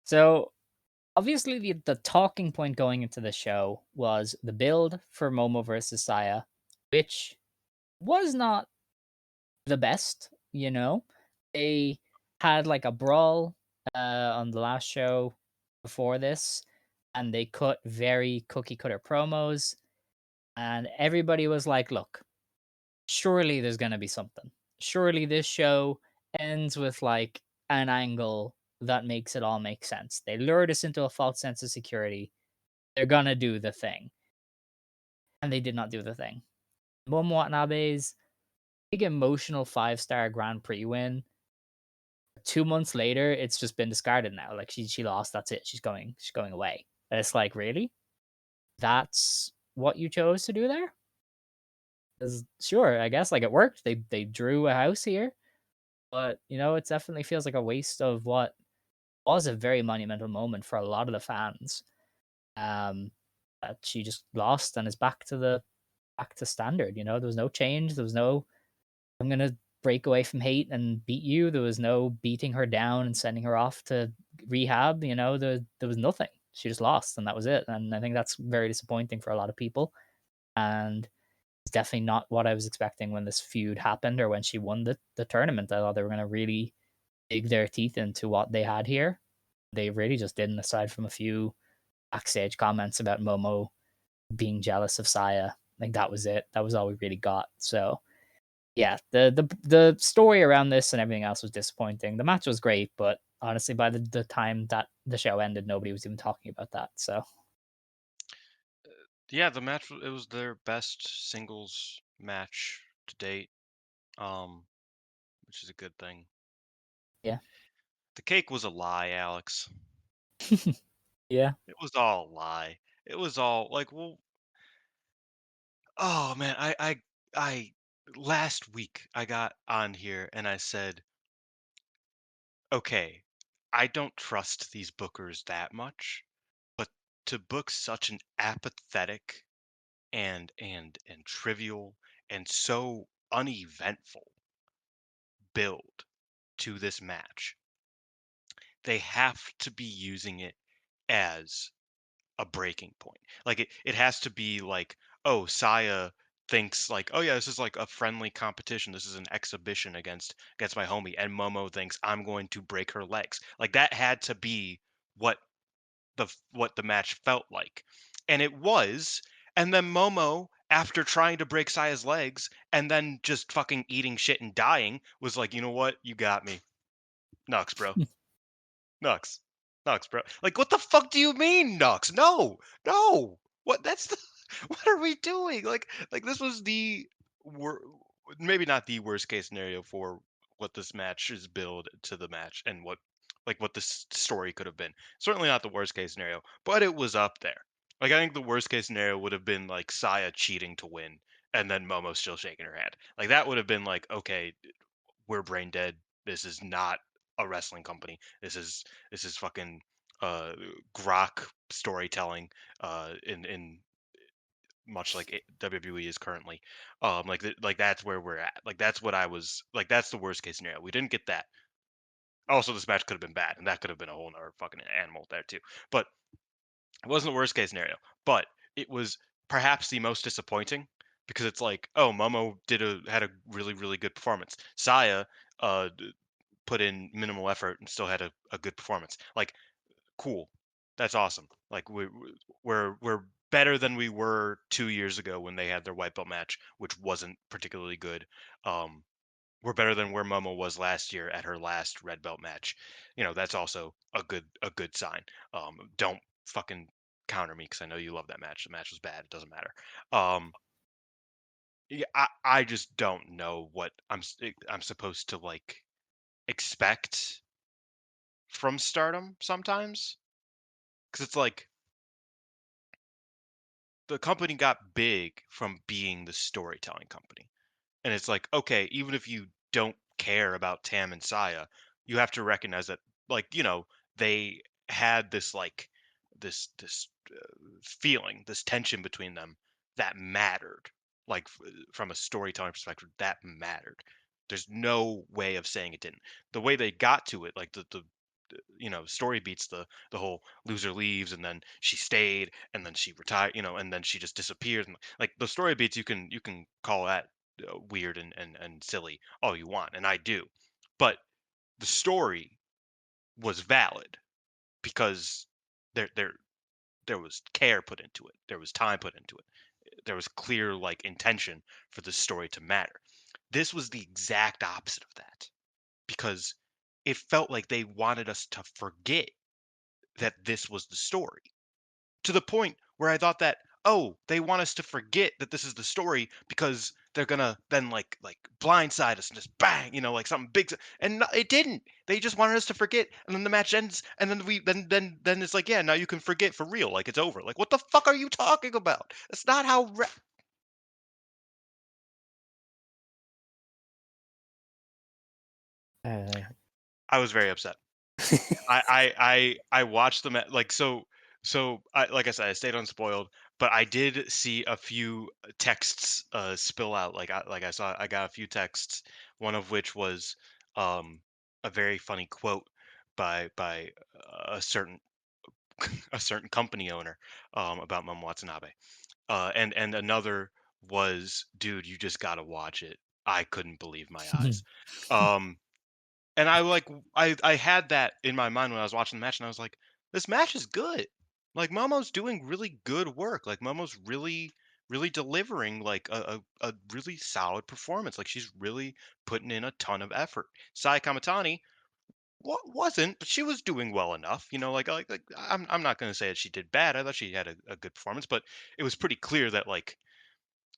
so obviously the talking point going into the show was the build for Momo versus Saya, which was not the best. They had like a brawl on the last show before this, and they cut very cookie cutter promos, and everybody was like, "Look, surely there's gonna be something. Surely this show ends with like an angle that makes it all make sense. They lured us into a false sense of security. They're gonna do the thing." And they did not do the thing. Momo Watanabe's big emotional 5-star Grand Prix win 2 months later, it's just been discarded now. Like she lost. That's it. She's going away. And it's like, really? That's what you chose to do there? 'Cause sure, I guess like it worked. They drew a house here, but it definitely feels like a waste of what was a very monumental moment for a lot of the fans. Um, that she just lost and is back to standard. There was no change. There was no I'm gonna break away from hate and beat you. There was no beating her down and sending her off to rehab. There was nothing. She just lost, and that was it. And I think that's very disappointing for a lot of people. And it's definitely not what I was expecting when this feud happened or when she won the tournament. I thought they were gonna really dig their teeth into what they had here. They really just didn't, aside from a few backstage comments about Momo being jealous of Saya. Like that was it. That was all we really got. So yeah, the story around this and everything else was disappointing. The match was great, but honestly, by the time that the show ended, nobody was even talking about that. So Yeah, the match it was their best singles match to date, um, which is a good thing. yeah, The cake was a lie, Alex. yeah, It was all a lie. It was all like, well, oh man, I last week I got on here and I said, okay, I don't trust these bookers that much, but to book such an apathetic and trivial and so uneventful build to this match, they have to be using it as a breaking point. Like it has to be like, oh, Saya thinks like, oh yeah, this is like a friendly competition. This is an exhibition against my homie, and Momo thinks I'm going to break her legs. Like that had to be what what the match felt like, and it was. And then Momo, after trying to break Saya's legs and then just fucking eating shit and dying, was like, you know what, you got me, Nux, bro. Nux. Nux, bro. Like, what the fuck do you mean, Nux? No, no. What? That's the. What are we doing? Like this was the wor- maybe not the worst case scenario for what this match is build to the match and what this story could have been. Certainly not the worst case scenario, but it was up there. Like I think the worst case scenario would have been like Saya cheating to win and then Momo still shaking her head. Like that would have been like, okay, we're brain dead. This is not a wrestling company. This is fucking uh grok storytelling in much like WWE is currently. Like that's where we're at. Like that's what I was like that's the worst case scenario. We didn't get that. Also this match could have been bad and that could have been a whole nother fucking animal there too. But it wasn't the worst case scenario, but it was perhaps the most disappointing because it's like, oh, Momo had a really really good performance. Saya put in minimal effort and still had a good performance. Like, cool, that's awesome. Like we're better than we were 2 years ago when they had their white belt match, which wasn't particularly good. Um, we're better than where Momo was last year at her last red belt match. That's also a good sign. Don't fucking counter me because I know you love that match. The match was bad. It doesn't matter. Yeah, I just don't know what I'm supposed to like expect from Stardom sometimes, because it's like the company got big from being the storytelling company. And it's like, okay, even if you don't care about Tam and Saya, you have to recognize that, like, they had this like this feeling, this tension between them that mattered. Like from a storytelling perspective, that mattered. There's no way of saying it didn't. The way they got to it, like the story beats the whole loser leaves and then she stayed and then she retired, and then she just disappeared. And like the story beats, you can call that weird and silly all you want, and I do, but the story was valid because there there there was care put into it, there was time put into it, there was clear like intention for the story to matter. This was the exact opposite of that because it felt like they wanted us to forget that this was the story, to the point where I thought that, oh, they want us to forget that this is the story because they're gonna then like blindside us and just bang, like something big, and no, it didn't. They just wanted us to forget, and then the match ends, and then we then it's like, yeah, now you can forget for real, like it's over. Like what the fuck are you talking about? That's not how. Uh, I was very upset. I watched them at like I like I said, I stayed unspoiled, but I did see a few texts spill out. I got a few texts, one of which was um a very funny quote by a certain a certain company owner about Momo Watanabe. And another was, dude, you just gotta watch it. I couldn't believe my eyes. Um and I had that in my mind when I was watching the match, and I was like, "This match is good. Like Momo's doing really good work. Like Momo's really delivering like a really solid performance. Like she's really putting in a ton of effort. Sai Kamatani wasn't, but she was doing well enough. Like I'm not gonna say that she did bad. I thought she had a good performance, but it was pretty clear that like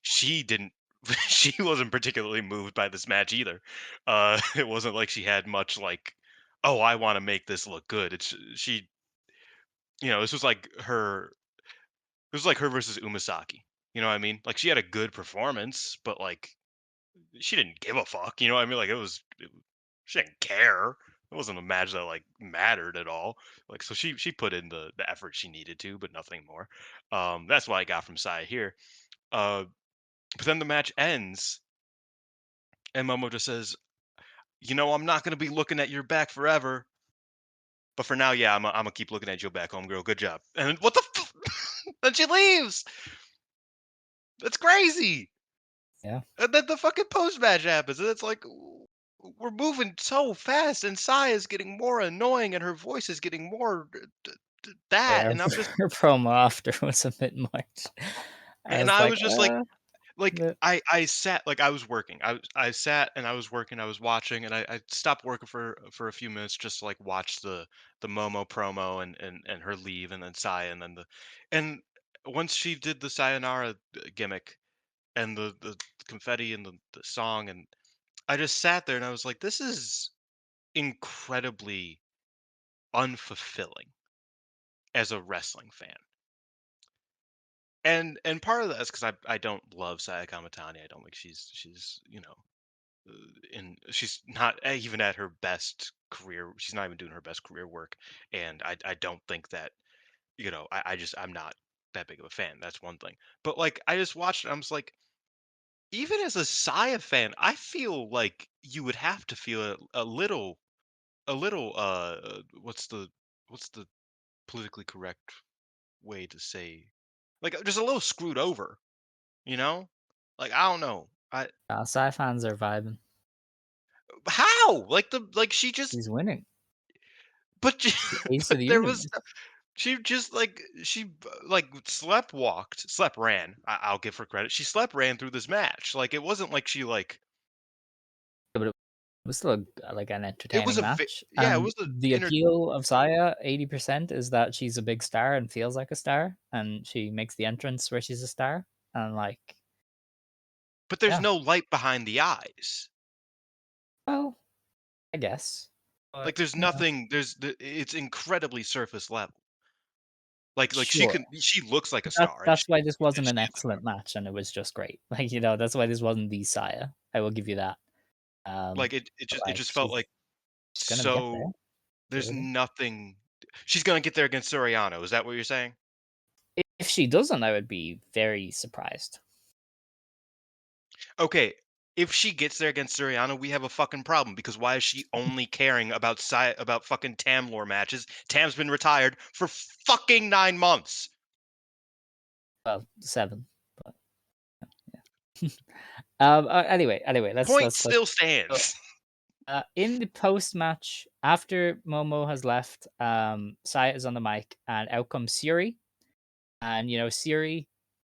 she didn't she wasn't particularly moved by this match either. It wasn't like she had much like, "Oh, I wanna make this look good." It's she this was like her this was like her versus Umasaki. You know what I mean? Like, she had a good performance, but, like, she didn't give a fuck, you know what I mean? Like, she didn't care. It wasn't a match that, like, mattered at all. Like, so she put in the effort she needed to, but nothing more. That's what I got from Sai here. Uh, but then the match ends, and Momo just says, I'm not gonna be looking at your back forever, but for now, yeah, I'm gonna keep looking at your back, homegirl. Good job. And what the? Then she leaves. That's crazy. yeah. And then the fucking post match happens, and it's like we're moving so fast, and Sai is getting more annoying, and her voice is getting more that, Yeah, and I'm just, her promo after was a bit much. I and was I like, was just like, but I sat, like, I was working. I sat and I was working, I was watching, and I stopped working for a few minutes just to, like, watch the Momo promo and her leave, and then Saya, and once she did the sayonara gimmick and the confetti and the song, and I just sat there and I was like, "This is incredibly unfulfilling as a wrestling fan." And part of that is because I don't love Saya Kamatani. I don't think she's and she's not even at her best career. She's not even doing her best career work, and I don't think that I'm not that big of a fan. That's one thing. But like I just watched it, I was like, even as a Saya fan, I feel like you would have to feel a little what's the politically correct way to say, like, just a little screwed over, you know? Like I don't know. sci fans are vibing. How? Like she just He's winning. but The ace of but the there was universe. she just like like slept ran. I'll give her credit. She slept ran through this match. Like it wasn't like she like Yeah, but it was still like an it was entertaining a match. yeah, it And was a the inner appeal of Saya, 80% is that she's a big star and feels like a star, and she makes the entrance where she's a star. And like, but there's yeah, no light behind the eyes. well, I guess. Like But there's you know, nothing it's incredibly surface level. Like sure. she looks like a That star, and that's why this wasn't an she is a star. excellent match, and it was just great. Like, that's why this wasn't the Saya. I will give you that. Like it But just it like just felt like she's gonna get so there, there's surely. nothing. She's gonna get there against Soriano. Is that what you're saying? If she doesn't, I would be very surprised. Okay, if she gets there against Suriano, we have a fucking problem because why is she only caring about about fucking Tam lore matches? Tam's been retired for fucking 9 months. Well, 7, but yeah. Anyway, Point let's still so, stands. in the post match after Momo has left, Saya is on the mic, and out comes Siri. And Siri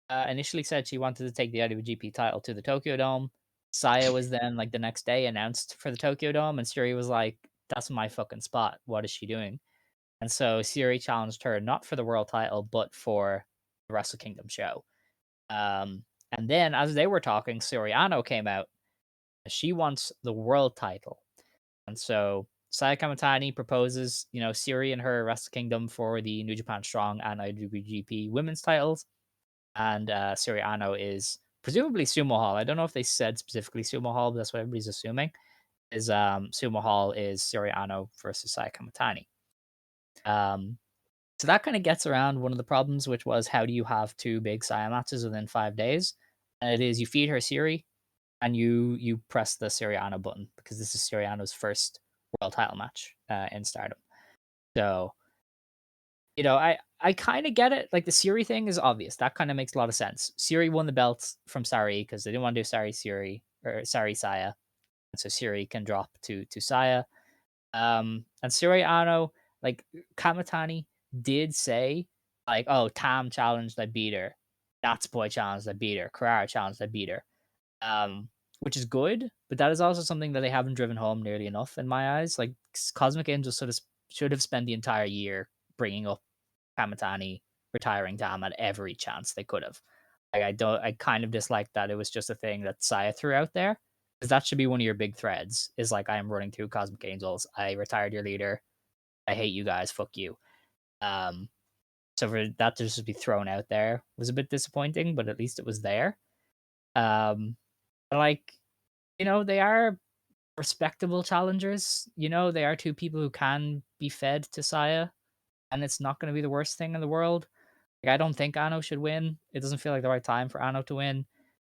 initially said she wanted to take the IWGP title to the Tokyo Dome. Saya was then like the next day announced for the Tokyo Dome, and Siri was like, "That's my fucking spot. What is she doing?" And so Siri challenged her not for the world title, but for the Wrestle Kingdom show. Um, And then as they were talking, Soriano came out. She wants the world title. And so Saya Kamatani proposes, Siri and her Wrestle Kingdom for the New Japan Strong and IWGP women's titles. And Siriano is presumably Sumo Hall. I don't know if they said specifically Sumo Hall, but that's what everybody's assuming. Is Sumo Hall is Siriano versus Saya Kamatani. Um, so that kind of gets around one of the problems, which was how do you have two big Saya matches within 5 days? And it is you feed her Siri and you press the Siriano button because this is Siriano's first world title match in Stardom. So I kind of get it. Like the Siri thing is obvious. That kind of makes a lot of sense. Siri won the belt from Sari because they didn't want to do Sari Siri or Sari Saya, and so Siri can drop to Saya. And Siri Ano, like Kamatani did say, like, oh, Tam challenged, I beat her. That's Boy challenged, I beat her. Carrara challenged, I beat her. Which is good, but that is also something that they haven't driven home nearly enough in my eyes. Like Cosmic Angels sort of should have spent the entire year bringing up Kamatani retiring Tam at every chance they could have. Like I kind of dislike that it was just a thing that Saya threw out there. Because that should be one of your big threads. Is like I am running through Cosmic Angels. I retired your leader. I hate you guys. Fuck you. Um, so for that to just be thrown out there was a bit disappointing, but at least it was there. Like they are respectable challengers. They are two people who can be fed to Saya, and it's not going to be the worst thing in the world. Like, I don't think Ano should win. It doesn't feel like the right time for Ano to win.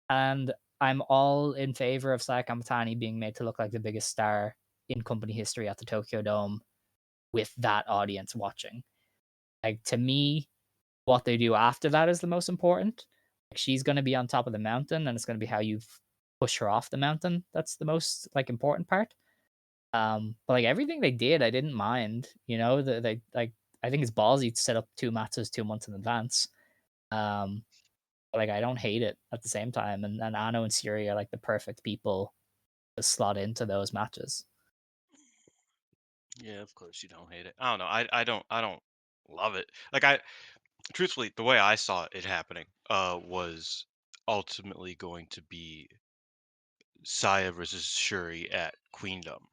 And I'm all in favor of Saya Kamatani being made to look like the biggest star in company history at the Tokyo Dome with that audience watching. Like, to me, what they do after that is the most important. Like, she's going to be on top of the mountain, and it's going to be how you push her off the mountain. That's the most important part. But like everything they did, I didn't mind. They like I think it's ballsy to set up two matches 2 months in advance. Um, but like I don't hate it at the same time, and Ano and Siri are like the perfect people to slot into those matches. Yeah, of course you don't hate it. I don't know. I don't love it. Like I truthfully, the way I saw it happening was ultimately going to be Saya versus Shuri at Queendom.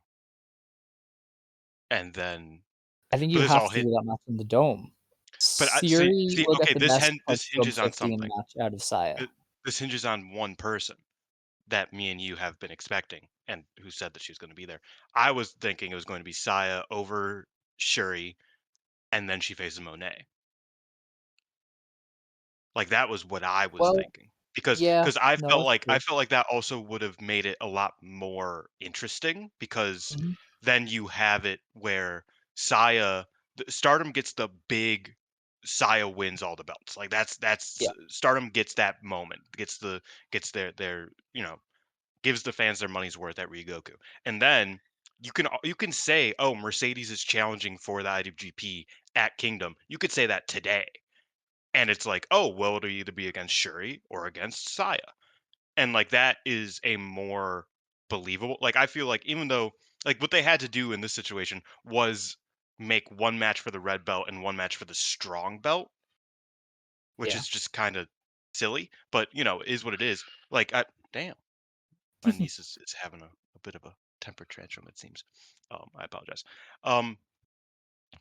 And then I think but you this have all to do hit that match in the dome. but I see Siri see will get okay, the best of this sub hinges on 15 something. match out of Saya. Th- This hinges on one person that me and you have been expecting and who said that she was going to be there. I was thinking it was going to be Saya over Shuri and then she faces Monet. Like, that was what I was Well, thinking. Because yeah, because I no, felt that's like true. that also would have made it a lot more interesting because Mhm. then you have it where Saya Stardom gets the big Saya wins all the belts. Like, that's Yeah. Stardom gets that moment, gets their, gives the fans their money's worth at Ryogoku. And then you can say, "Oh, Mercedes is challenging for the IWGP at Kingdom." You could say that today. And it's like, oh, well, it'll either be against Shuri or against Saya. And like that is a more believable. Like I feel like even though like what they had to do in this situation was make one match for the red belt and one match for the strong belt, which Yeah. is just kind of silly, but is what it is. Like damn, my niece is having a bit of a temper tantrum, it seems. I apologize. Um,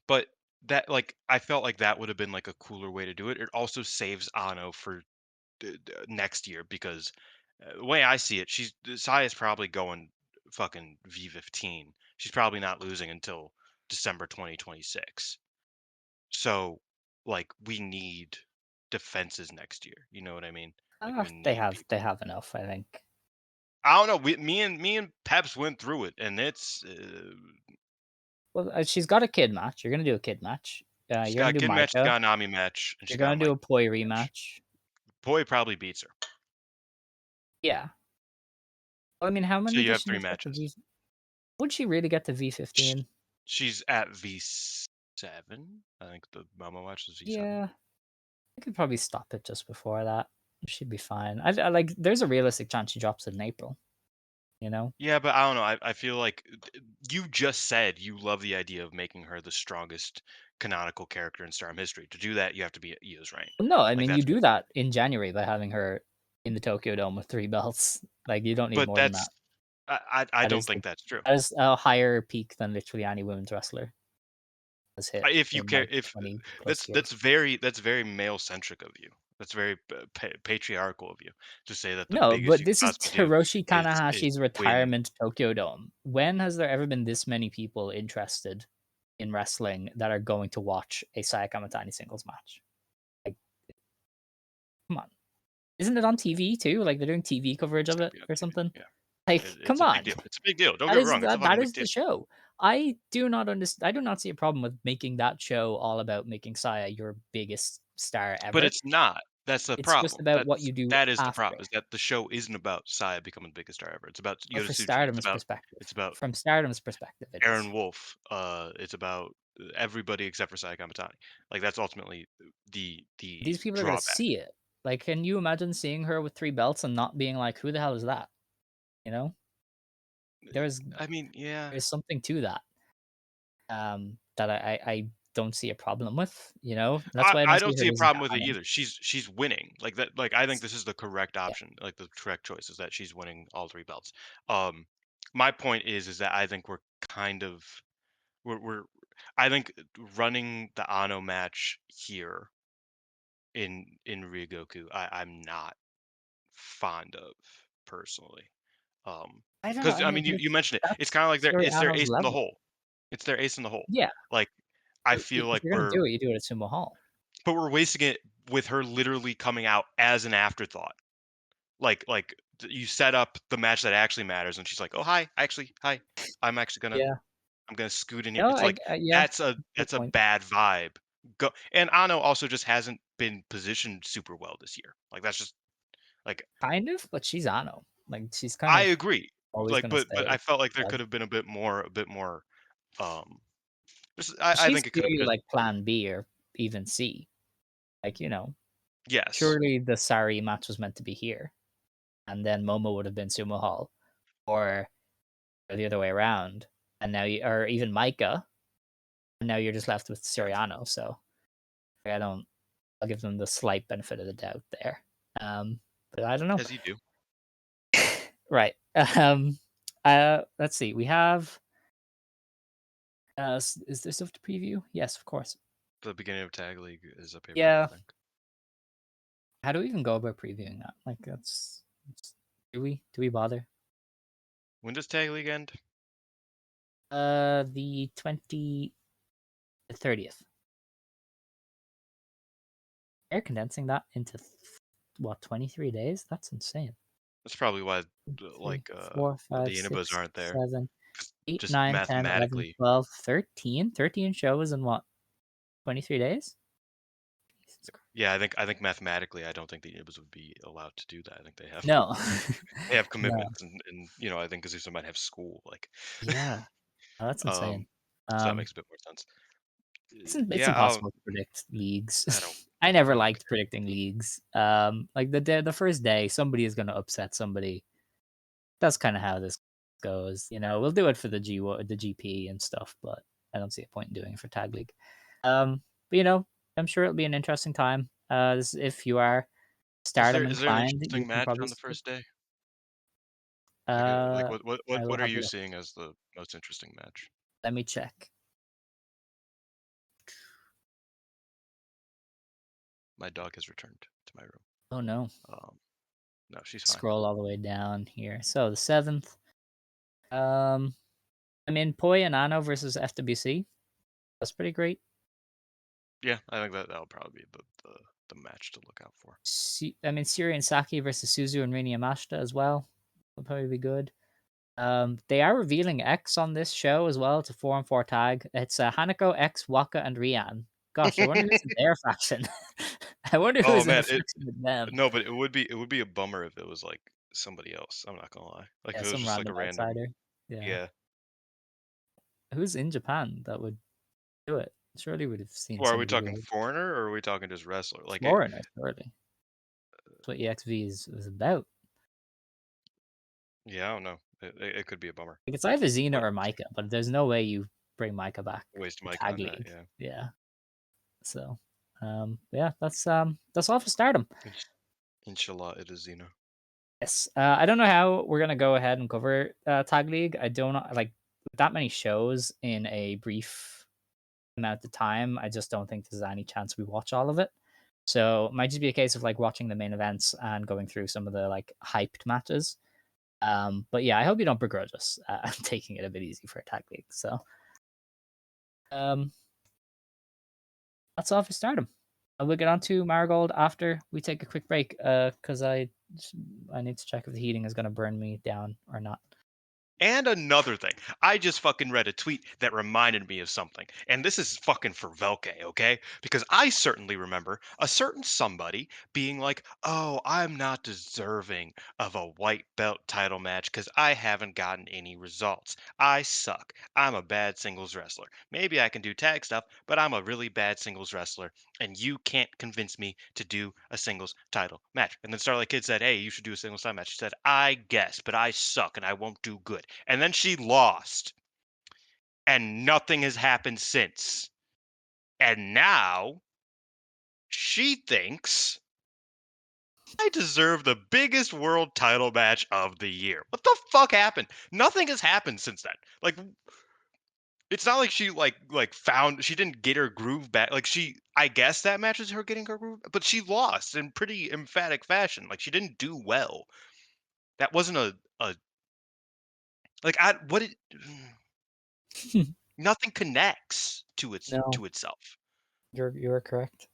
but that like I felt like that would have been like a cooler way to do it. It also saves Ano for next year because the way I see it, Saya's probably going fucking V15. She's probably not losing until December 2026. So, like, we need defenses next year. You know what I mean? Like, we They need have they people. have enough, I think. I don't know. Me and Peps went through it, and Well, she's got a kid match. You're gonna do a kid match. she's You're got gonna a do kid match, she's Maika. got a Nami match, and she's You're got a gonna do Mike a Poi match. rematch. Boy probably beats her. Yeah. Well, I mean, how So many you does have she three need to get to matches. V? Would she really get to Sh- V15? She's at V7. I think the Momo match is V7. Yeah, I could probably stop it just before that. She'd be fine. I like. There's a realistic chance she drops it in April. You know. Yeah, but I don't know. I feel like you just said you love the idea of making her the strongest canonical character in Stardom history. To do that, you have to be at Io's rank. No, I Like mean you that's do that in January by having her. in the Tokyo Dome with 3 belts. Like, you don't need But more than that's that. I That don't is think that's true. that is a higher peak than literally any women's wrestler has hit If you in, care, like, if 20 plus that's years. very male centric of you. That's very patriarchal of you to say that the No, biggest but you could this is possibly do Hiroshi is Tanahashi's win. retirement Tokyo Dome. When has there ever been this many people interested in wrestling that are going to watch a Saya Kamatani singles match? Like, come on. Isn't it on TV too? Like, they're doing TV coverage It's of gonna it be on or TV. something? Yeah, Like, it's come a big on. deal. It's a big deal. Don't That get me is wrong. It's a that fucking is big the deal. show. I do not understand. I do not see a problem with making that show all about making Saya your biggest star But ever. it's not. That's the It's just problem. about what you do That is the after. problem. Is that the show isn't about Saya becoming the biggest star ever. It's about But Yoda for Tsuji. Stardom's perspective, It's about from Stardom's perspective, it is. Aaron Wolf. It's about everybody except for Saya Kamatani. Like that's ultimately These the people are gonna drawback. see it. Like, can you imagine seeing her with 3 belts and not being like, "Who the hell is that?" You know? There's I mean, yeah. there's something to that, that I don't see a problem with, you know? That's why I don't I see don't her see a losing to problem with it Anna. either. She's winning. Like that like I think It's this is the correct yeah. option. Like the correct choice is that she's winning all three belts. Um my point is that I think we're kind of we're I think running the Ano match here in Ryogoku I'm not fond of personally. Um I don't know, cuz I I mean, mean but you mentioned it. It's that's kind of like Suri it's their Ano's ace in the level. hole. It's their ace in the hole. Yeah, Like I but feel if like you're gonna do it, you do it at Sumo Hall. but we're wasting it with her literally coming out as an afterthought. You set up the match that actually matters, and she's like, "Oh, hi, actually, hi, I'm actually gonna Yeah. I'm gonna scoot in here." No, It's like yeah, good that's a point. bad vibe. Go and Ano also just hasn't been positioned super well this year. Like that's just like Kind of, but she's Ano. Like, she's kind I of agree. always Like, gonna but I stay felt like there as could have been a bit more. Um, I she's think it could have clearly, just like, plan B or even C. Like, yes, surely the Sari match was meant to be here, and then Momo would have been Sumo Hall, or the other way around, and now you or even Micah, and now you're just left with yeah, Soriano, so I don't I'll give them the slight benefit of the doubt there. But I don't know. as you do. Right. Let's see. We have is there stuff to preview? Yes, of course. The beginning of Tag League is a pay-per-view, I Yeah. think. How do we even go about previewing that? Like, do we bother? When does Tag League end? The 30th. They're condensing that into what, 23 days? That's insane. That's probably why, Three, like, 4, 5, the Inibas 6, aren't there. 7, 8, Just 9, 10, 11, mathematically, 12, 13. 13 shows in what, 23 days? Jesus Christ. yeah, I think mathematically, I don't think the Inibas would be allowed to do that. I think No. they have No. commitments, and I think Azusa might have school, like, Yeah. Oh, that's insane. so that Um, makes a bit more sense. it's Yeah, impossible to predict I don't leagues. I never I don't liked predicting leagues. Like the first day, somebody is going to upset somebody. That's kind of how this goes. We'll do it for the GP and stuff, but I don't see a point in doing it for Tag League. But I'm sure it'll be an interesting time. If you are Stardom is there an inclined, you interesting can match probably on the skip. first day? Like, Uh, I will what are have a you look. seeing as the most interesting match? Let me check. My dog has returned to my room. Oh no. Um, no, she's fine. Scroll all the way down here. So the 7th. I mean, Poi and Ano versus FWC. That's pretty great. Yeah, I think that'll probably be the match to look out for. I mean, Siri and Saki versus Suzu and Rini Yamashita as well. Will probably be good. They are revealing X on this show as well. It's a 4-on-4 tag. It's Hanako, X, Waka, and Rian. Gosh, I wonder who's in their faction. I wonder who Oh is in a man, faction with them. no, but it would be a bummer if it was like somebody else. I'm not gonna lie. Like Yeah, if it was some just like a random random. outsider. Yeah. Yeah. Who's in Japan that would do it? Surely would have seen Well, are we somebody talking good. foreigner or are we talking just wrestler? Like it. Foreigner, surely. That's what EXV is about. Yeah, I don't know. It could be a bummer. Like, it's either Xena Like or Micah, but there's no way you bring Micah back waste to Mike Tag on that. League. Yeah. Yeah. So, yeah, that's all for Stardom. Inshallah, it is Xena. Yes. I don't know how we're gonna go ahead and cover Tag League. I don't know, like with that many shows in a brief amount of time. I just don't think there's any chance we watch all of it. So it might just be a case of like watching the main events and going through some of the like hyped matches. But yeah, I hope you don't begrudge us taking it a bit easy for a Tag League. So um, that's all for Stardom. We'll get on to Marigold after we take a quick break because I need to check if the heating is going to burn me down or not. And another thing, I just fucking read a tweet that reminded me of something. And this is fucking for Velke, okay? Because I certainly remember a certain somebody being like, oh, I'm not deserving of a white belt title match because I haven't gotten any results. I suck. I'm a bad singles wrestler. Maybe I can do tag stuff, but I'm a really bad singles wrestler. And you can't convince me to do a singles title match. And then Starlight Kid said, hey, you should do a singles title match. She said, I guess, but I suck and I won't do good. And then she lost. And nothing has happened since. And now she thinks I deserve the biggest world title match of the year. What the fuck happened? Nothing has happened since then. Like it's not like she found she didn't get her groove back. Like she I guess that match is her getting her groove, but she lost in pretty emphatic fashion. Like she didn't do well. That wasn't a like I what it nothing connects No, to itself. you're correct.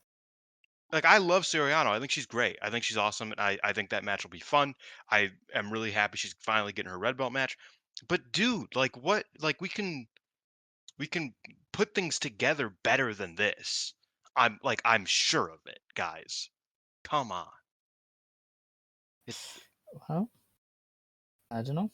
Like I love Soriano. I think she's great. I think she's awesome. And I think that match will be fun. I am really happy she's finally getting her red belt match. But dude, like what like we can put things together better than this. I'm sure of it, guys. Come on. It, Well, I don't know.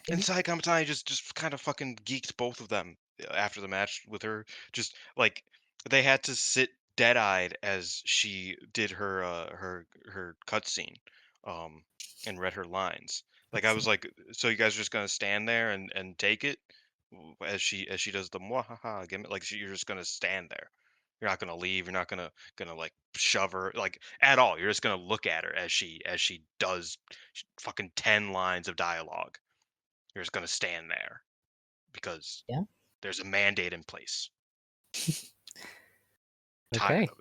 and Maybe. Sai Kamatani just kind of fucking geeked both of them after the match with her. Just like they had to sit dead-eyed as she did her cutscene, um, and read her lines. Like Let's I see. was like, so you guys are just gonna stand there and take it as she does the mwahaha gimmick. Like you're just gonna stand there. You're not gonna leave. You're not gonna like shove her like at all. You're just gonna look at her as she does fucking 10 lines of dialogue. You're just going to stand there because Yeah. there's a mandate in place. Tired Okay. of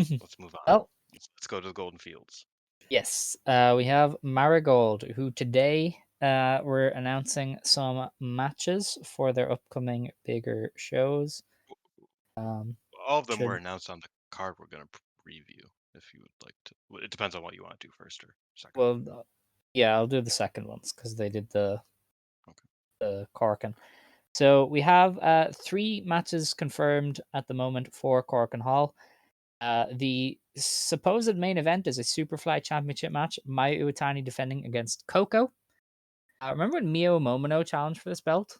it. Let's move on. Well, Let's go to the Golden Fields. yes. We have Marigold, who today we're announcing some matches for their upcoming bigger shows. Um, All of them were should announced on the card we're going to review if you would like to. It depends on what you want to do first or second. well, yeah, I'll do the second ones because they did Okay. the Korakuen. So we have three matches confirmed at the moment for Korakuen Hall. The supposed main event is a Superfly Championship match. Mai Iwatani defending against Coco. Remember when Mio Momono challenged for this belt?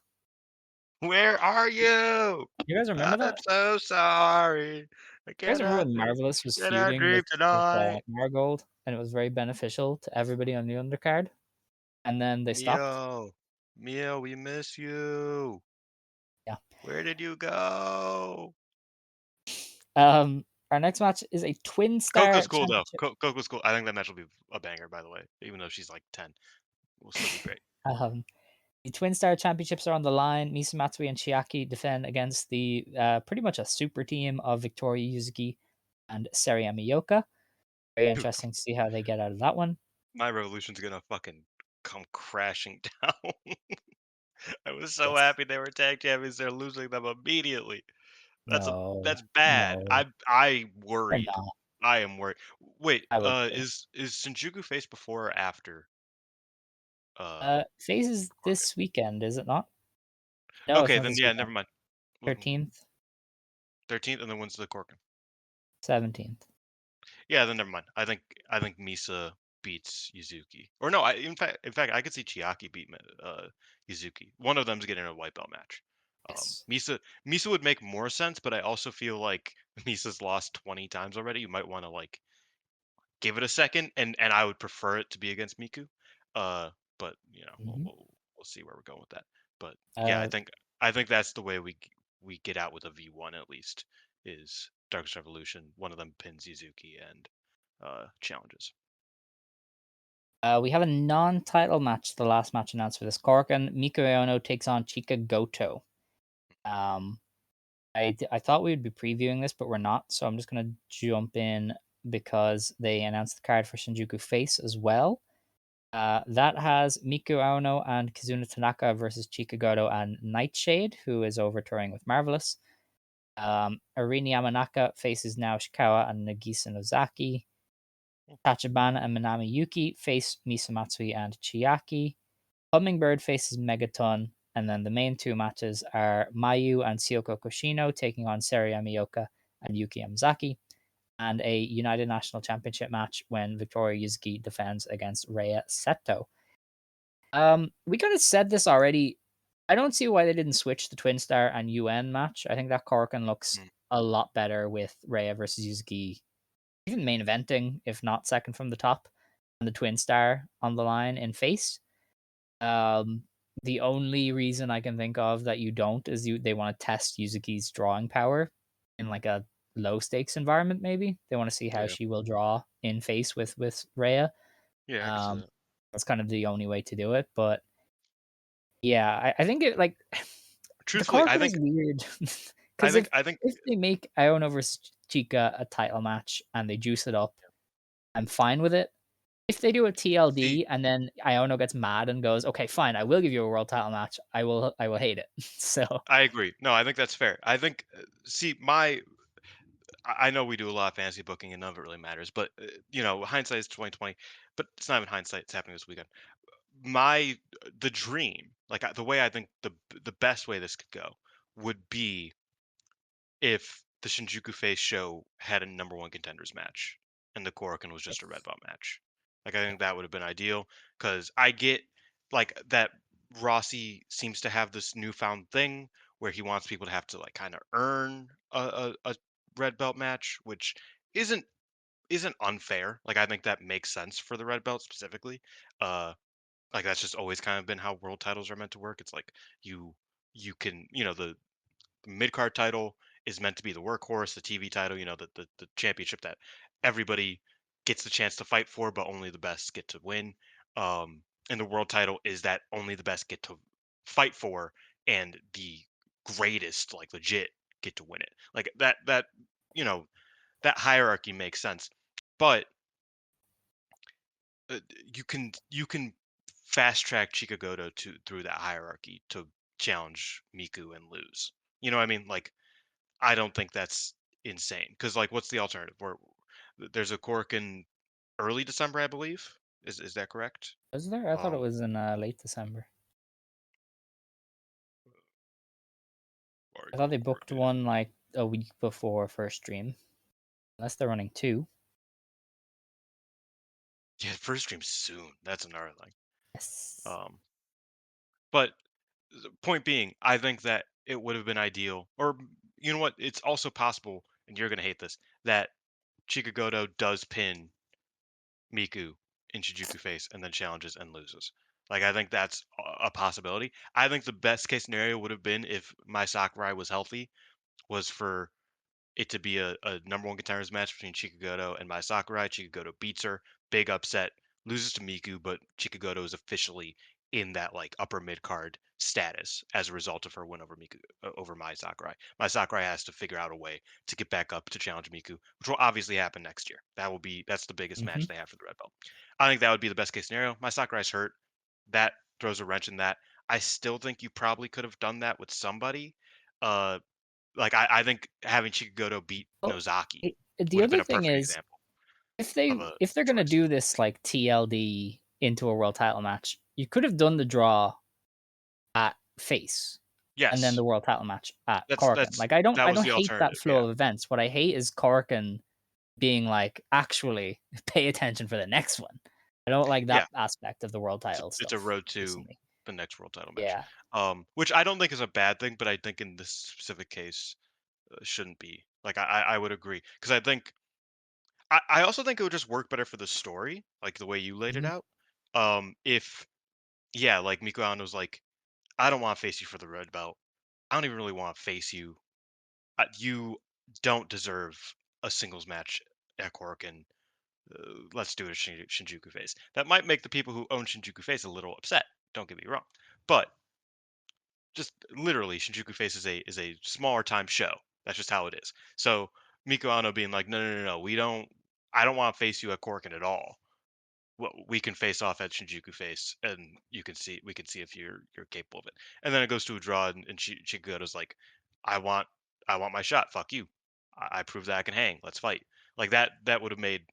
Where are you? You guys remember I'm that? so sorry. I You guys remember cannot when think. Marvelous was Cannot feuding with dream tonight. Marigold, and it was very beneficial to everybody on the undercard, and then they stopped. Mio. Mio, we miss you. Yeah. Where did you go? Our next match is a Twin Star Coco's cool though. Championship. Coco's cool. I think that match will be a banger, by the way. Even though she's like 10, will still be great. Um, the Twin Star Championships are on the line. Misa Matsui and Chiaki defend against the pretty much a super team of Victoria Yuzuki and Seria Miyoka. Very Dude, interesting to see how they get out of that one. my revolution's gonna fucking come crashing down. I was so Yes. happy they were tag champions. They're losing them immediately. No, That's bad. no, I they're worried. not. I am worried. Wait, I would be. is Shinjuku face before or after? Uh, Phase is Korakuen? this weekend, is it not? No, it's Okay, not then this yeah, weekend. never mind. 13th, 13th, and then when's the Korakuen? 17th. Yeah, then never mind. I think Misa beats Yuzuki. Or no, in fact I could see Chiaki beat Yuzuki. One of them's getting a white belt match. Yes. Misa would make more sense, but I also feel like Misa's lost 20 times already. You might want to like give it a second, and I would prefer it to be against Miku. Uh, but Hmm. we'll see where we're going with that. But yeah, I Uh, think I think that's the way we get out with a V1 at least is Darkest Revolution. One of them pins Yuzuki and challenges. We have a non-title match. The last match announced for this, Korakuen Miku Ono takes on Chika Goto. Um, I thought we would be previewing this, but we're not. So I'm just gonna jump in because they announced the card for Shinjuku Face as well. That has Miku Ono and Kazuna Tanaka versus Chika Goto and Nightshade, who is over touring with Marvelous. Arini Yamanaka faces now Shikawa and Nagisa Nozaki. Tachibana and Minami Yuki face Misamatsui and Chiaki. Hummingbird faces Megaton. And then the main two matches are Mayu and Syoko Koshino taking on Seri Yamaoka and Yuki Yamazaki. And a United National Championship match when Victoria Yuzuki defends against Rhea Seto. We kind of said this already. I don't see why they didn't switch the Twin Star and UN match. I think that Korakuen looks Mm. a lot better with Rhea versus Yuzuki, even main eventing, if not second from the top, and the Twin Star on the line in face. Um, the only reason I can think of that you don't is they want to test Yuzuki's drawing power in like a low stakes environment. Maybe they want to see how Yeah, she will draw in face with Rhea. yeah, I can see Um, that. that's kind of the only way to do it. But yeah, I think it like the Truthfully, Corkin is weird I because think, if I think, if they make Iona versus Chica a title match and they juice it up, I'm fine with it. If they do a see, TLD and then Iono gets mad and goes, "Okay, fine, I will give you a world title match," I will hate it. So I agree. No, I think that's fair. I think, see, I know we do a lot of fantasy booking and none of it really matters, but hindsight is 2020. But it's not even hindsight; it's happening this weekend. The dream, like the way I think the best way this could go would be if the Shinjuku Face show had a number one contenders match and the Korakuen was just a red belt match. Like I think that would have been ideal because I get like that Rossi seems to have this newfound thing where he wants people to have to like kind of earn a red belt match, which isn't isn't unfair. Like I think that makes sense for the red belt specifically. Uh like that's just always kind of been how world titles are meant to work. It's like you you can, the mid card title is meant to be the workhorse, the TV title, the championship that everybody gets the chance to fight for, but only the best get to win. And the world title is that only the best get to fight for, and the greatest, like legit, get to win it. Like you know, that hierarchy makes sense. But you can fast track Chikagoto to through that hierarchy to challenge Miku and lose. You know what I mean? Like I don't think that's insane because like what's the alternative? Where there's a cork in early December, I believe. Is that correct? was there? I thought it Um, was in late December. I thought they Marigold booked coordinated. one like a week before first stream, unless they're running two. Yeah, first stream soon. That's another thing. Yes. Um, but the point being, I think that it would have been ideal, or you know what? It's also possible, and you're gonna hate this, that Chikagoto does pin Miku in Shinjuku Face and then challenges and loses. Like I think that's a possibility. I think the best case scenario would have been if my Sakurai was healthy, was for it to be a number one contenders match between Chikagoto and Mai Sakurai. Chikagoto beats her, big upset, loses to Miku, but Chikagoto is officially in that like upper mid card status as a result of her win over Miku over Mai Sakurai. Mai Sakurai has to figure out a way to get back up to challenge Miku, which will obviously happen next year. That's the biggest Mm-hmm. match they have for the red belt. I think that would be the best case scenario. Mai Sakurai's hurt. That throws a wrench in that. I still think you probably could have done that with somebody. Uh, like I think having Chikagoto beat Well, Nozaki the would have been other a thing perfect is example if of they a if they're gonna choice. do this like TLD into a world title match, you could have done the draw at face and then Yes, the world title match at that's Corkin. that's Like I don't that I was don't the hate that alternative. Yeah, flow of events. What I hate is Corkin being like, actually pay attention for the next one. I don't like yeah. that aspect of the world title It's a stuff road to personally. the next world title match, Yeah. which I don't think is a bad thing, but I think in this specific case shouldn't be. Like I would agree because I think I also think it would just work better for the story, like the way you laid it Mhm. out. If yeah, like Miku was like, I don't want to face you for the red belt. I don't even really want to face you. You don't deserve a singles match at Korakuen. let's do a Shinjuku face. That might make the people who own Shinjuku face a little upset. Don't get me wrong, but just literally Shinjuku face is a smaller time show. That's just how it is. So Miko Ano being like, no, no, no, no, we don't. I don't want to face you at Corkin at all. Well, we can face off at Shinjuku face, and you can see we can see if you're capable of it. And then it goes to a draw, and Shigato's like, I want I want my shot. Fuck you. I prove that I can hang. Let's fight. Like that. That would have made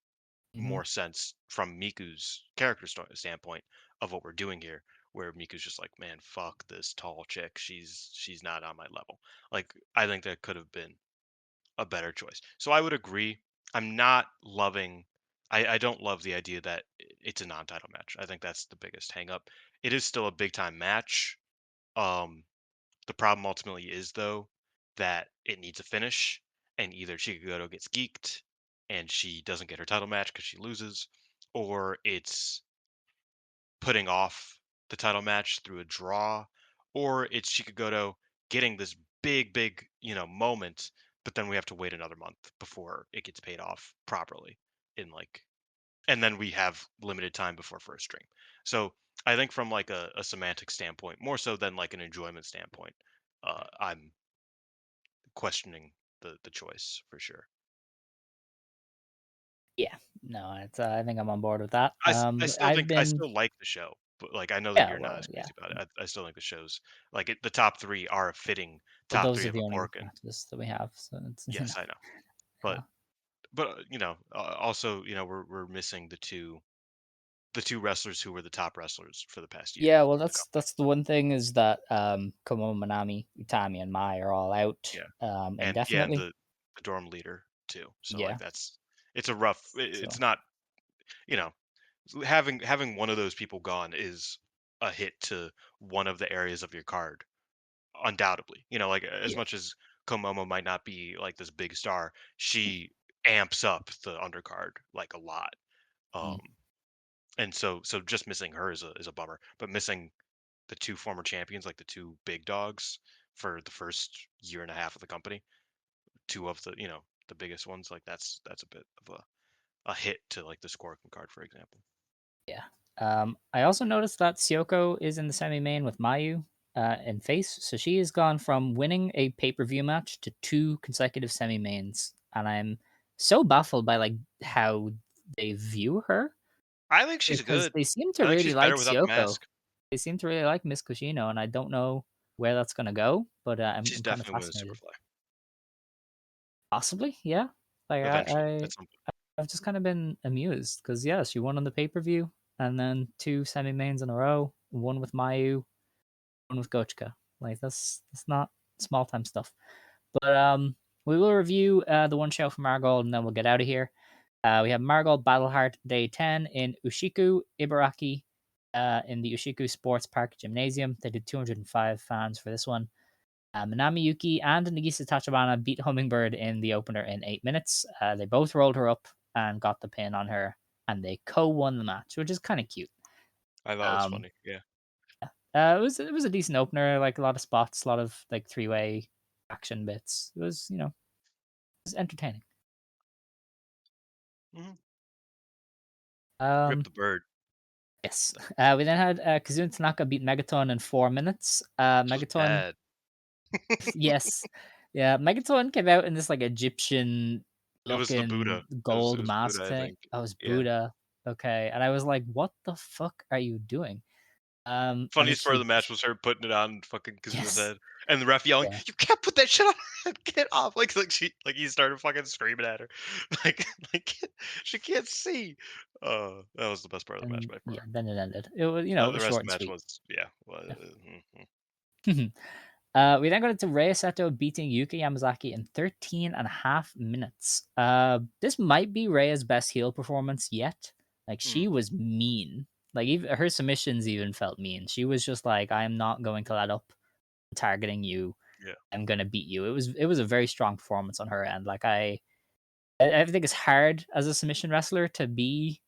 Hmm. more sense from Miku's character standpoint of what we're doing here, where Miku's just like, man, fuck this tall chick. She's not on my level. Like I think that could have been a better choice. So I would agree. I'm not loving. I don't love the idea that it's a non-title match. I think that's the biggest hang up. It is still a big time match. Um, the problem ultimately is though that it needs a finish, and either Chikagoto gets geeked and she doesn't get her title match because she loses, or it's putting off the title match through a draw, or it's Chikagoto getting this big, moment, but then we have to wait another month before it gets paid off properly in like and then we have limited time before first stream. So I think from like a semantic standpoint, more so than like an enjoyment standpoint, I'm questioning the choice for sure. Yeah, no, it's I think I'm on board with that. I still I've think I been still like the show, but like I know that yeah, you're not well, as yeah. crazy about it. I still think the show's like the top three are a fitting Well, top those three are of a the only Corkin. matches that we have, so it's Yes, I know, but yeah. also we're missing the two wrestlers who were the top wrestlers for the past year Yeah, well, for the company. that's the one thing is that Komo, Manami, Utami, and Mai are all out Yeah, and indefinitely. the dorm leader too. So like Yeah, that's it's a rough. It's so not you know having one of those people gone is a hit to one of the areas of your card undoubtedly. Like as yeah, much as Komomo might not be like this big star, she amps up the undercard like a lot. Um, mm, and so just missing her is a bummer. But missing the two former champions, like the two big dogs for the first year and a half of the company, two of the biggest ones, like that's a bit of a hit to like the Scorpion card, for example. yeah. I also noticed that Syoko is in the semi main with Mayu in face, so she has gone from winning a pay per view match to two consecutive semi mains, and I'm so baffled by like how they view her I think she's because good. they seem to I think really she's like better without the Syoko. mask. They seem to really like Miss Kushino, and I don't know where that's gonna go, but She's I'm kind of definitely winning fascinated. Superfly Possibly, yeah. Like eventually at some point. I've just kind of been amused because yeah, she won on the pay per view, and then two semi mains in a row, one with Mayu, one with Gochka. Like that's not small time stuff. But we will review the one show from Marigold, and then we'll get out of here. We have Marigold Battleheart Day 10 in Ushiku, Ibaraki, in the Ushiku Sports Park Gymnasium. They did 205 fans for this one. Minami Yuki and Nagisa Tachibana beat Hummingbird in the opener in 8 minutes. They both rolled her up and got the pin on her, and they co-won the match, which is kind of cute. I thought it was Um, funny. Yeah. it was a decent opener, like a lot of spots, a lot of like three-way action bits. It was it was entertaining. hmm Rip Um, the bird. yes. We then had Kazun Tanaka beat Megaton in 4 minutes. This was Megaton, bad. yes, yeah, Megaton came out in this like Egyptian It was the looking Buddha. It gold was mask Buddha, I thing. think. Oh, it was Yeah. Buddha. Okay, and I was like, "What the fuck are you doing?" And then Funniest part of the match was her putting it on fucking Kazuna's yes, head, and the ref yelling, yeah, "You can't put that shit on! Her head. Get it off!" Like he started fucking screaming at her, like like she can't see. That was the best part of the match and by yeah, far. then it ended. It was it The was rest short of and the match sweet. was yeah. Yeah. Mhm. We then got into Rei Seto beating Yuka Yamazaki in 13 and a half minutes. This might be Rei's best heel performance yet. Like, Mm, she was mean. Like, even her submissions even felt mean. She was just like, I am not going to let up. I'm targeting you. yeah. I'm gonna beat you. It was a very strong performance on her end. Like I think it's hard as a submission wrestler to be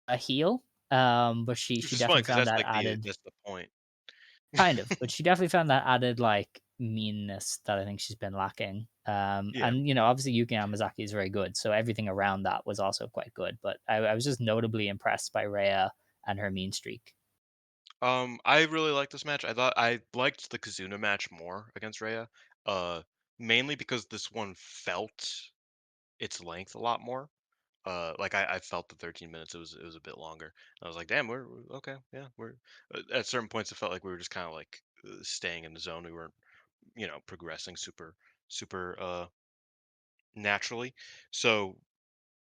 a heel. But Which she is funny definitely because found that added that's the point. kind of, but she definitely found that added like meanness that I think she's been lacking. Yeah. And obviously Yuki Yamazaki is very good, so everything around that was also quite good. But I was just notably impressed by Rhea and her mean streak. I really liked this match. I thought I liked the Kazuna match more against Rhea, uh, mainly because this one felt its length a lot more. Like I felt the 13 minutes it was a bit longer. I was like, damn, we're okay, yeah, we're at certain points it felt like we were just kind of like staying in the zone. We weren't, progressing super naturally. So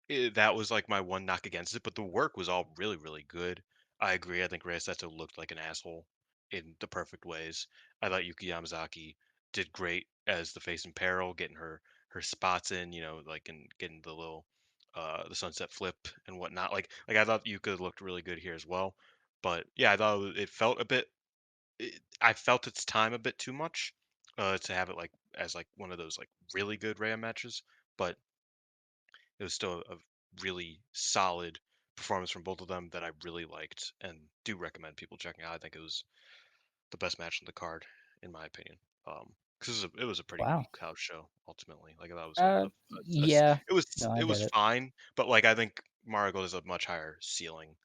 that was like my one knock against it, but the work was all really, really good. I agree. I think Rhea Seto looked like an asshole in the perfect ways. I thought Yuki Yamazaki did great as the face in peril, getting her spots in, like and getting the little the sunset flip and whatnot. Like I thought Yuka looked really good here as well. But yeah, I thought it felt a bit. I felt its time a bit too much to have it like as like one of those like really good Rhea matches. But it was still a really solid performance from both of them that I really liked and do recommend people checking out. I think it was the best match on the card, in my opinion. Because it was a pretty Wow. weak house show ultimately. Like that was Yeah. it was No, I it was get it. fine, but like I think Marigold is a much higher ceiling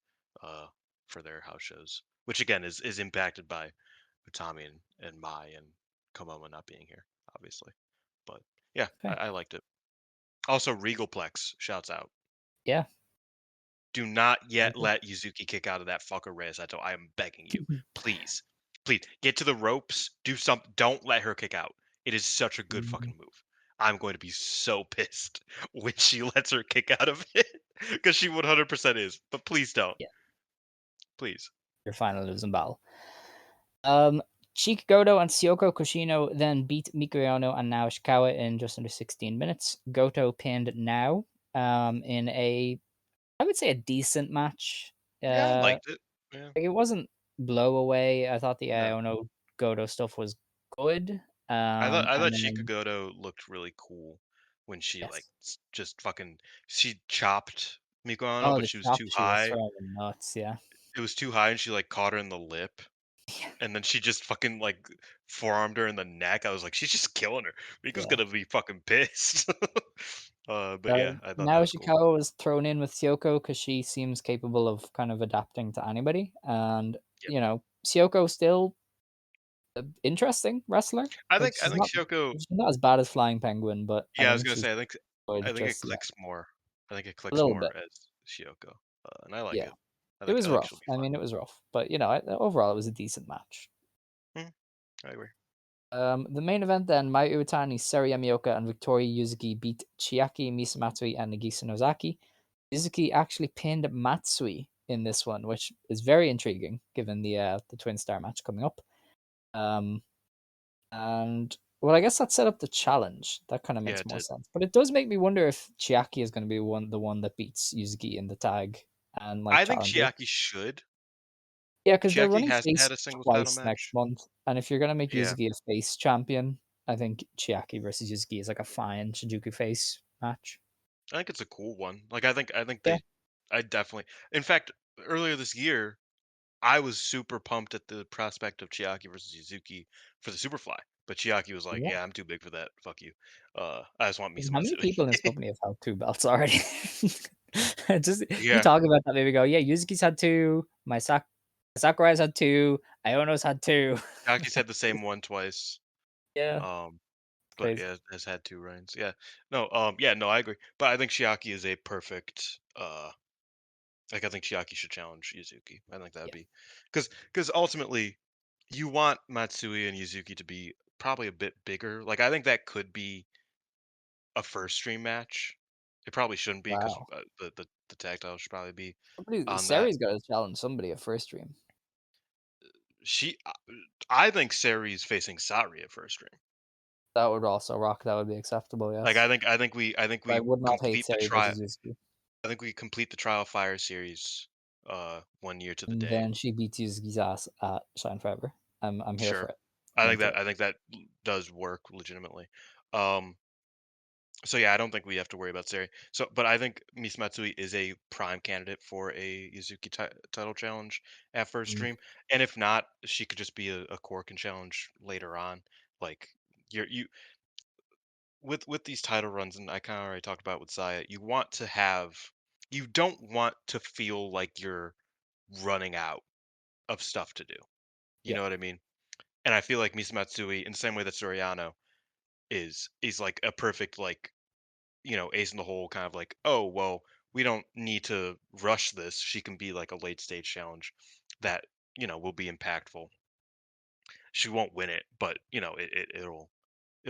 uh, for their house shows, which again is impacted by Utami and Mai and Komomo not being here, obviously. But yeah, I, Okay. I liked it. Also, Regalplex shouts out. Yeah. Do not Very yet good. let Yuzuki kick out of that fucker Reisato. I am begging you. Please. Please. Get to the ropes. Do something. Don't let her kick out. It is such a good Mhm. fucking move. I'm going to be so pissed when she lets her kick out of it. Because she 100% is. But please don't. Yeah. Please. Your final losing battle. Um, Chika Goto and Syoko Kushino then beat Mikuyano and Nao Ishikawa in just under 16 minutes. Goto pinned Nao in I would say a decent match. Yeah, I Uh, liked it. Yeah. like, it wasn't blow away. I thought the No. Iono Goto stuff was good. I thought And Chica then Goto looked really cool when she like yes, just fucking she chopped Mikoano, oh, but the she was chop too she was high. throwing them nuts. Yeah, It was too high and she like caught her in the lip. And then she just fucking like forearmed her in the neck. I was like, she's just killing her. Miko's yeah. gonna be fucking pissed. But So yeah, I thought that now was cool. Ishikawa was thrown in with Syoko because she seems capable of kind of adapting to anybody. And, Yep. Syoko still an interesting wrestler. I Like, think I think Shoko. she's not as bad as Flying Penguin, but I Yeah, I was think gonna she's say I good. think it Just, yeah, clicks more. I think it a clicks little more bit. as Shioko, and I like Yeah. it. It was I think rough. she'll be I fun. mean, it was rough. But, overall, it was a decent match. Mhm, I agree. The main event then, Mai Iwatani, Seri Yamioka, and Victoria Yuzuki beat Chiaki, Misamatsui, and Nagisa Nozaki. Yuzuki actually pinned Matsui in this one, which is very intriguing given the twin star match coming up. Um, and well, I guess that set up the challenge. That kind of Yeah, makes it more did. sense. But it does make me wonder if Chiaki is going to be the one that beats Yuzuki in the tag and like I think challenges. Chiaki should. Yeah, because they're Chiaki running hasn't face had a singles title twice next match. month, and if you're gonna make Yeah, Yuzuki a face champion, I think Chiaki versus Yuzuki is like a fine Shinjuku face match. I think it's a cool one. Like I think Yeah. I definitely. In fact, earlier this year, I was super pumped at the prospect of Chiaki versus Yuzuki for the Superfly, but Chiaki was like, Yeah. "Yeah, I'm too big for that. Fuck you. I just want I mean, how many Misamatsui." people in this company have held two belts already? Just you Yeah, talk about that, maybe go, yeah, Yuzuki's had two, Sakurai's had two, Iono's had two. Chiaki's had the same one twice. Yeah, Um, but crazy. yeah, has had two reigns. Yeah, no, yeah, no, I agree. But I think Chiaki is a perfect. Like I think Chiaki should challenge Yuzuki. I think that would Yeah. be because ultimately you want Matsui and Yuzuki to be probably a bit bigger. Like I think that could be a first stream match. It probably shouldn't be because Wow. the tag title should probably be Somebody, on that. Seri's got to challenge somebody at first stream. She, I think Seri's facing Sari at first stream. That would also rock. That would be acceptable. Like Yes. I think But I we would not hate complete the Seri trial. versus Yuzuki. I think we complete the Trial Fire series 1 year to the And day. then she beats Yuzuki's ass at Shine Forever. I'm here for Sure. it. I'm into it. I think that does work legitimately. Um, so yeah, I don't think we have to worry about Seri. So, but I think Miss Matsui is a prime candidate for a Yuzuki title challenge at first Mm, stream, and if not, she could just be a Korakuen challenge later on. Like you with these title runs, and I kind of already talked about with Saya, you don't want to feel like you're running out of stuff to do. You Yeah. know what I mean? And I feel like Misa Matsui, in the same way that Soriano is like a perfect like ace in the hole kind of like, oh well, we don't need to rush this. She can be like a late stage challenge that will be impactful. She won't win it, but it'll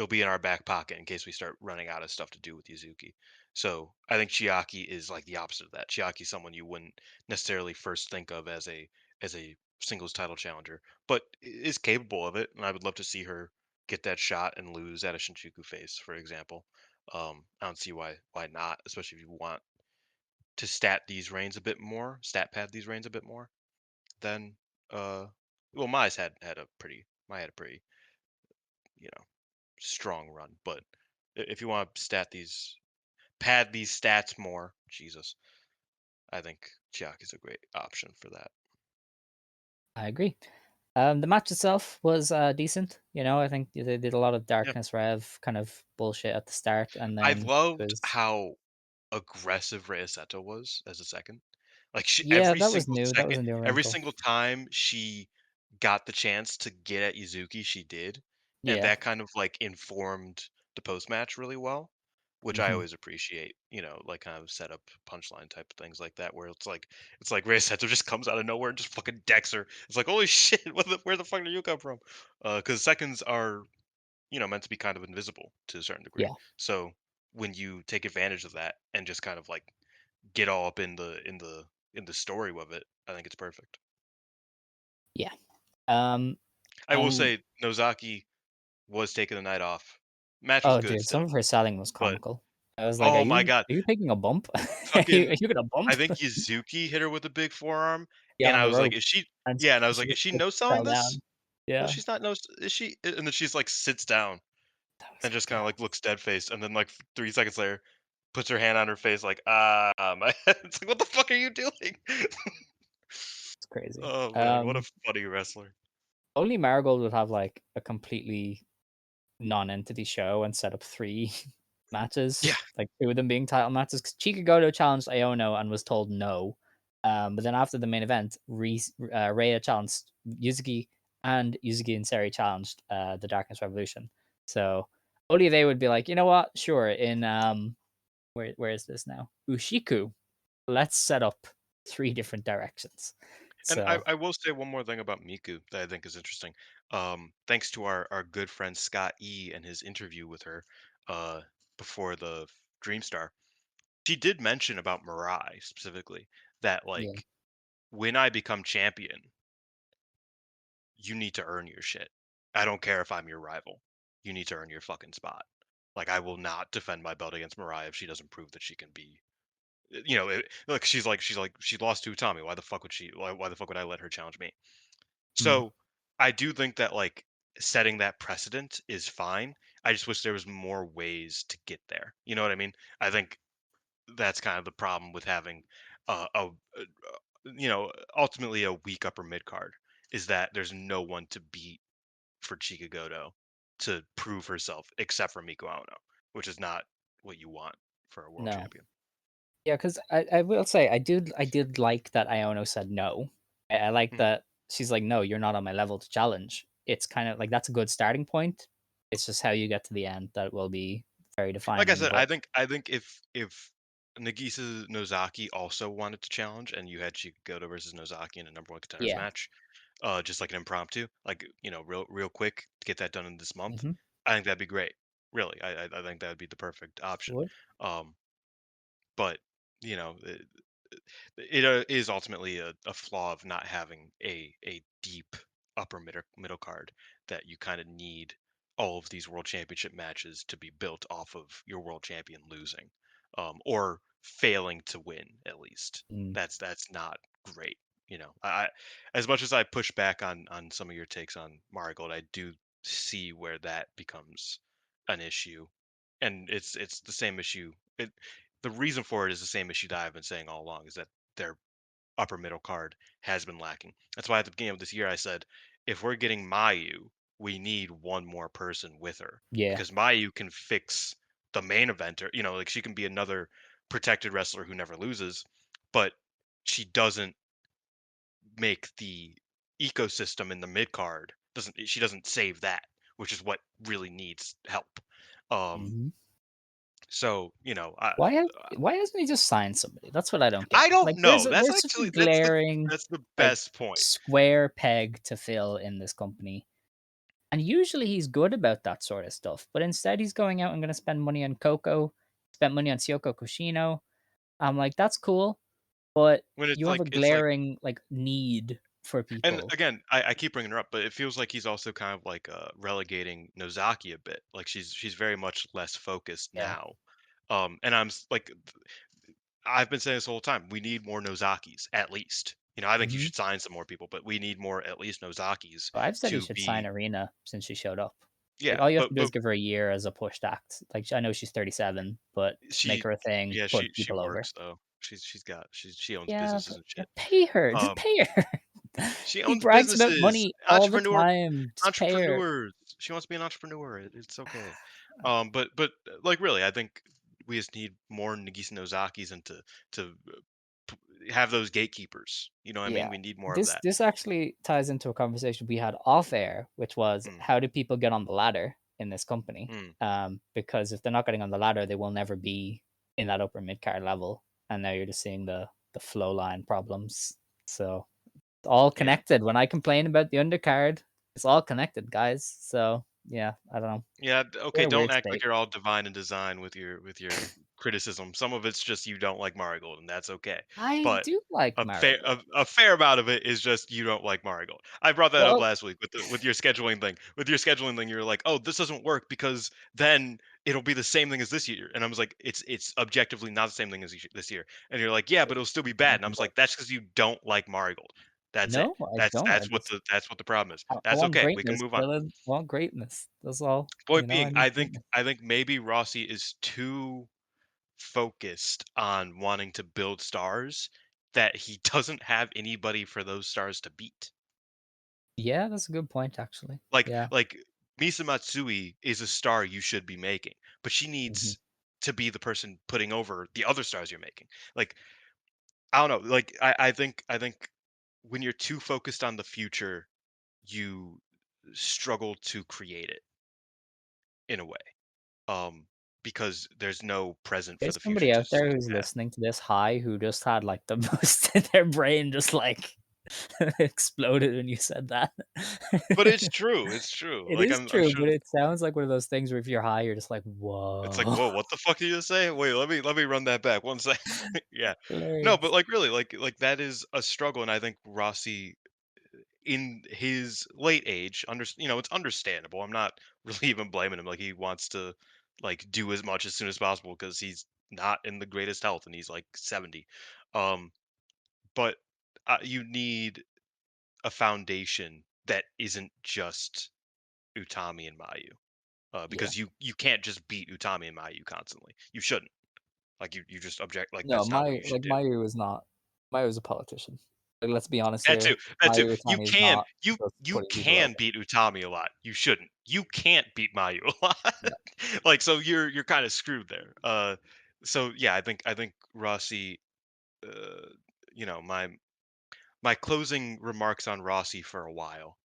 be in our back pocket in case we start running out of stuff to do with Yuzuki. So I think Chiaki is like the opposite of that. Chiaki's someone you wouldn't necessarily first think of as a singles title challenger, but is capable of it, and I would love to see her get that shot and lose at a Shinjuku face, for example. I don't see why not, especially if you want to stat pad these reigns a bit more. Then well, Mai had a pretty you know strong run, but if you want to pad these stats more, Jesus, I think Chiak is a great option for that. I agree. The match itself was decent. I think they did a lot of Yeah, Darkness Rev kind of bullshit at the start, and I then it loved was how aggressive Rhea Seto was as a second. Like yeah, that was new. That was a new every wrinkle. single time she got the chance to get at Yuzuki, she did, and Yeah. that kind of like informed the post match really well, which I Hmm. always appreciate. Like kind of set up punchline type of things like that, where it's like Rhea Seto just comes out of nowhere and just fucking decks her. It's like holy shit, where the fuck did you come from? Because seconds are meant to be kind of invisible to a certain degree. Yeah. So when you take advantage of that and just kind of like get all up in the story of it, I think it's perfect. Yeah. Um. I will And say Nozaki was taking the night off. Match was oh, good dude, some still, of her selling was but comical. I was like, oh my god, are you taking a bump? Are fucking you gonna I bump? think Yuzuki hit her with a big forearm, Yeah, and on I the was like, rope, "Is she?" and Yeah, and I was she like, "Is she just no selling fell this? down. No, Yeah, she's not. No, is she?" And then she's like sits down that was and just kind of like gas. looks dead faced, and then like 3 seconds later, puts her hand on her face like, my head. It's like, what the fuck are you doing? It's crazy. Oh man, what a funny wrestler. Only Marigold would have like a completely non-entity show and set up three Yeah, matches, like two of them being title matches. Because Chikagoto challenged Iono and was told no. But then after the main event, Rhea challenged Yuzuki, and Yuzuki and Seri challenged the Darkness Revolution. So only they would be like, you know what? Sure. In where is this now? Ushiku. Let's set up three different directions. and So I will say one more thing about Miku that I think is interesting. Thanks to our good friend Scott E and his interview with her, uh, before the Dreamstar, she did mention about Mirai specifically that yeah, like when I become champion, you need to earn your shit. I don't care if I'm your rival. You need to earn your fucking spot. Like I will not defend my belt against Mariah if she doesn't prove that she can be. Like she lost to Tommy. Why the fuck would she? Why the fuck would I let her challenge me? mm, So I do think that like setting that precedent is fine. I just wish there was more ways to get there. You know what I mean? I think that's kind of the problem with having a ultimately a weak upper mid card is that there's no one to beat for Chikagoto to prove herself except for Miku Aono, which is not what you want for a world no. champion. Yeah, because I will say I did like that Iono said no. I like Mhm. that she's like, no, you're not on my level to challenge. It's kind of like that's a good starting point. It's just how you get to the end that will be very Like I defining. said, But I think if Nagisa Nozaki also wanted to challenge and you had Chikagoto versus Nozaki in a number one contenders yeah, match, just like an impromptu, like real quick to get that done in this month, hmm, I think that'd be great. Really, I think that would be the perfect option. would Um, but you know, it is ultimately a flaw of not having a deep upper middle card that you kind of need all of these world championship matches to be built off of your world champion losing, or failing to win at least. mm, That's not great. I as much as I push back on some of your takes on Marigold, I do see where that becomes an issue, and it's the same issue. The reason for it is the same issue that I've been saying all along, is that their upper middle card has been lacking. That's why at the beginning of this year I said, if we're getting Mayu we need one more person with her Yeah. because Mayu can fix the main eventer. You know, like she can be another protected wrestler who never loses, but she doesn't make the ecosystem in the mid card. Doesn't she doesn't save that, which is what really needs help. Um, Mhm. so you know, Why hasn't he just signed somebody? That's what I don't get. I don't Like, there's know. That's there's such a actually glaring, that's the like, best point. square peg to fill in this company, and usually he's good about that sort of stuff, but instead he's going out and gonna spend money on Coco, spent money on Syoko Kushino. I'm like, "That's cool," but When you have a it's like glaring, like, need for and people. again, I keep bringing her up, but it feels like he's also kind of like relegating Nozaki a bit. Like she's very much less focused Yeah. now. And like I've been saying this the whole time. We need more Nozakis at least. You know, I think you Mhm. should sign some more people, but we need more at least Nozakis But I've said he to should sign be Arena since she showed up. Like, yeah. all you have to do is But give her a year as a pushed act. Like, I know she's 37, but just make she her a thing, yeah put she people over. works though. She owns Yeah, businesses but and shit. pay her. Just Um, pay her. she He owns brags about businesses, money all the time. Just pay her. entrepreneurs. She wants to be an entrepreneur. It's okay. Like really, I think we just need more Nagisa Nozakis and to have those gatekeepers. You know what I mean? Yeah. We need more of This that. this actually ties into a conversation we had off air, which was Mm, how do people get on the ladder in this company? mm, Because if they're not getting on the ladder, they will never be in that upper mid card level. And now you're just seeing the flow line problems. So it's all yeah. connected. When I complain about the undercard, it's all connected, guys. So yeah, I don't know. Yeah, We're okay, in a don't weird act like state. you're all divine in design with your criticism. Some of it's just you don't like Marigold, and that's okay. I But do like Marigold. a fair amount of it is just you don't like Marigold. I brought that up Well, last week with your scheduling thing. With your scheduling thing, you're like, "Oh, this doesn't work because then it'll be the same thing as this year." And I was like, "It's objectively not the same thing as this year." And you're like, "Yeah, but it'll still be bad." And I was like, "That's because you don't like Marigold. That's it. no, I don't. That's what the problem is. I That's want okay. We can greatness, move on." Dylan. I want greatness. That's all. Point I being, need greatness. I think maybe Rossi is too focused on wanting to build stars that he doesn't have anybody for those stars to beat. Yeah, that's a good point, actually. Yeah. Like Misa Matsui is a star you should be making, but she Mhm. needs to be the person putting over the other stars you're making. Like I don't know, like I think when you're too focused on the future, you struggle to create it in a way. Um because there's no present for There's the future somebody out to there who's have. listening to this high who just had like the most their brain just like exploded when you said that. But it's true, it's true. It Like, is I'm true, sure but it sounds like one of those things where if you're high, you're just like, it's like, whoa. "Whoa, what the fuck did you just say? Wait, let me run that back, one sec." Yeah. No, but, Hilarious. like, really, like, that is a struggle, and I think Rossi, in his late age, you know, it's understandable, I'm not really even blaming him, like, he wants to, like, do as much as soon as possible because he's not in the greatest health, and he's, like, 70. Um, but, you need a foundation that isn't just Utami and Mayu. Yeah. Because you can't just beat Utami and Mayu constantly. You shouldn't. Like you just object like No, that's not what you should do. Mayu is not Mayu is a politician. Like, let's be honest That too. here. That too. Mayu Utami is not just You putting people can over. beat Utami a lot. You shouldn't. You can't beat Mayu a lot. No. Like so you're kind of screwed there. So yeah, I think Rossi uh you know, my closing remarks on Rossi for a while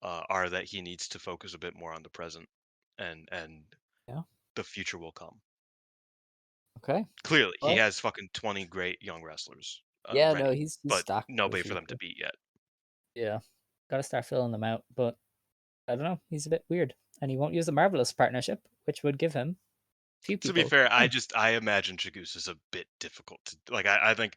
are that he needs to focus a bit more on the present and Yeah. the future will come. Okay. Clearly, he Well, has fucking 20 great young wrestlers, yeah, no, ready, he's but stacked for the nobody for them to future. beat yet. Yeah. Gotta start filling them out, but I don't know. He's a bit weird, and he won't use the Marvelous partnership, which would give him a few To be people to fair, join. I imagine Chigusa's a bit difficult to like, I think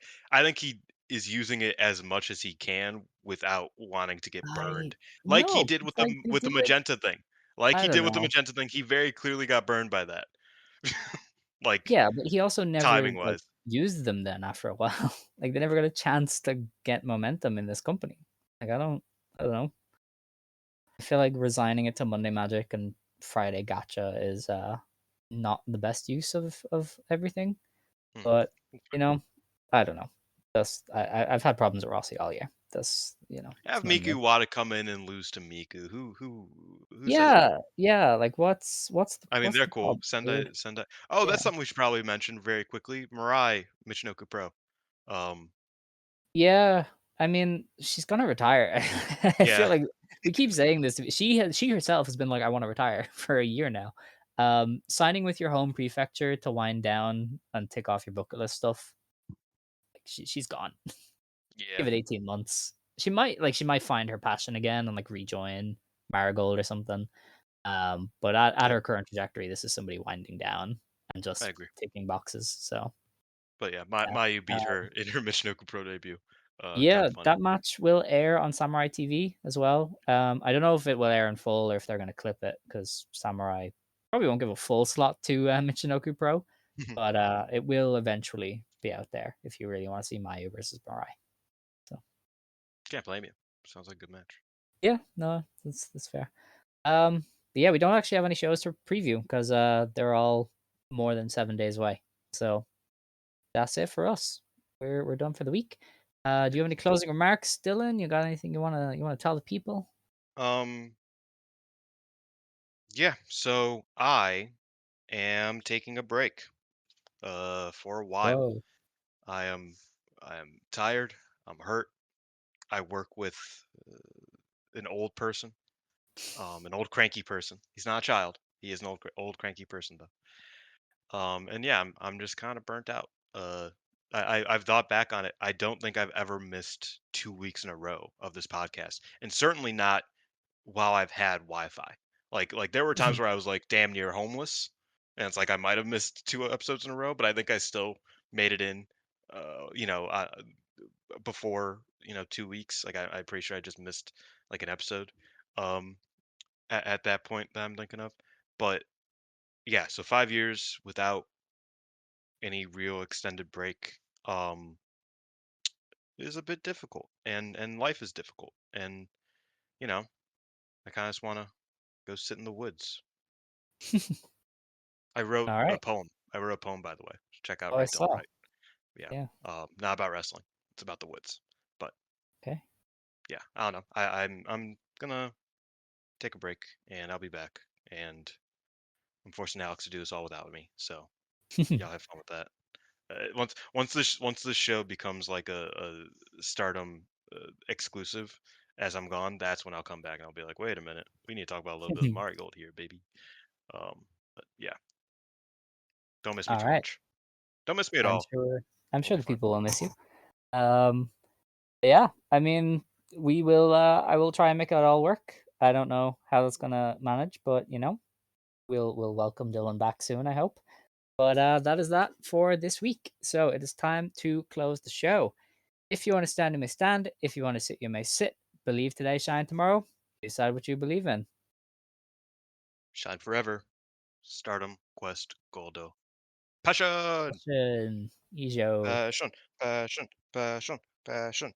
he is using it as much as he can without wanting to get I burned, like he no, did but like they with the do it. magenta thing. Like I he don't did with the know. magenta thing, he very clearly got burned by that, like, Yeah, but he also never like timing-wise. used them then after a while. Like they never got a chance to get momentum in this company. Like I don't know. I feel like resigning it to Monday Magic and Friday Gotcha is not the best use of everything. Hmm, But you know, I don't know. Just I've had problems with Rossi all year. That's it's Have no no. Miku Wada come in and lose to Miku. Who says no? Yeah, yeah. Like, I mean, what's they're the cool. problem, dude? Sendai. Oh, that's Yeah. something we should probably mention very quickly. Mirai Michinoku Pro. Um, Yeah, I mean, she's gonna retire. I feel yeah, like we keep saying this. She herself has been like, "I wanna retire," for a year now. Signing with your home prefecture to wind down and tick off your bucket list stuff, like, she's gone. yeah, Give it 18 months. She might find her passion again and, like, rejoin Marigold or something. But at yeah. her current trajectory, this is somebody winding down and I just agree. ticking boxes, so, But yeah, yeah. Mayu beat Uh her in her Michinoku Pro debut. Kind Yeah, of funny. that match will air on Samurai TV as well. I don't know if it will air in full or if they're gonna clip it because Samurai probably won't give a full slot to, Michinoku Pro, but, it will eventually be out there if you really wanna see Mayu versus Mirai. So, Can't blame you. Sounds like a good match. yeah, no, that's fair. But yeah, we don't actually have any shows to preview because they're all more than 7 days away. So, that's it for us. We're done for the week. Do you have any closing remarks, Dylan? You got anything you wanna tell the people? Um, yeah. So I am taking a break. For a while. Whoa. I am I am tired. I'm hurt. I work with an old person, an old cranky person. He's not a child. He is an old cranky person though. And yeah, I'm just kind of burnt out. I've thought back on it. I don't think I've ever missed 2 weeks in a row of this podcast, and certainly not while I've had Wi-Fi. Like there were times where I was like damn near homeless, and it's like I might have missed 2 episodes in a row, but I think I still made it in. Before 2 weeks, like I'm pretty sure I just missed like an episode. Um, at that point that I'm thinking of, but yeah, so 5 years without any real extended break is a bit difficult, and life is difficult, and you know I kind of just want to go sit in the woods. I wrote All a right. poem. I wrote a poem, by the way. Check out Oh, I Write Don't saw. Write. Yeah. Yeah. Not about wrestling. It's about the woods. But Okay. yeah, I don't know. I'm gonna take a break, and I'll be back. And I'm forcing Alex to do this all without me. So y'all have fun with that. Once this show becomes like a Stardom exclusive, as I'm gone, that's when I'll come back and I'll be like, wait a minute, we need to talk about a little bit of Marigold here, baby. But yeah, don't miss me All too right. much. Don't miss me at I'm all. sure. I'm We'll sure be the fine. people will miss you. Um. Yeah. I mean, we will. I will try and make it all work. I don't know how that's gonna manage, but we'll welcome Dylan back soon. I hope. But that is that for this week. So it is time to close the show. If you want to stand, you may stand. If you want to sit, you may sit. Believe today, shine tomorrow. Decide what you believe in. Shine forever. Stardom Quest Goldo. Passion, Passion. Ijo. passion, passion, passion, passion.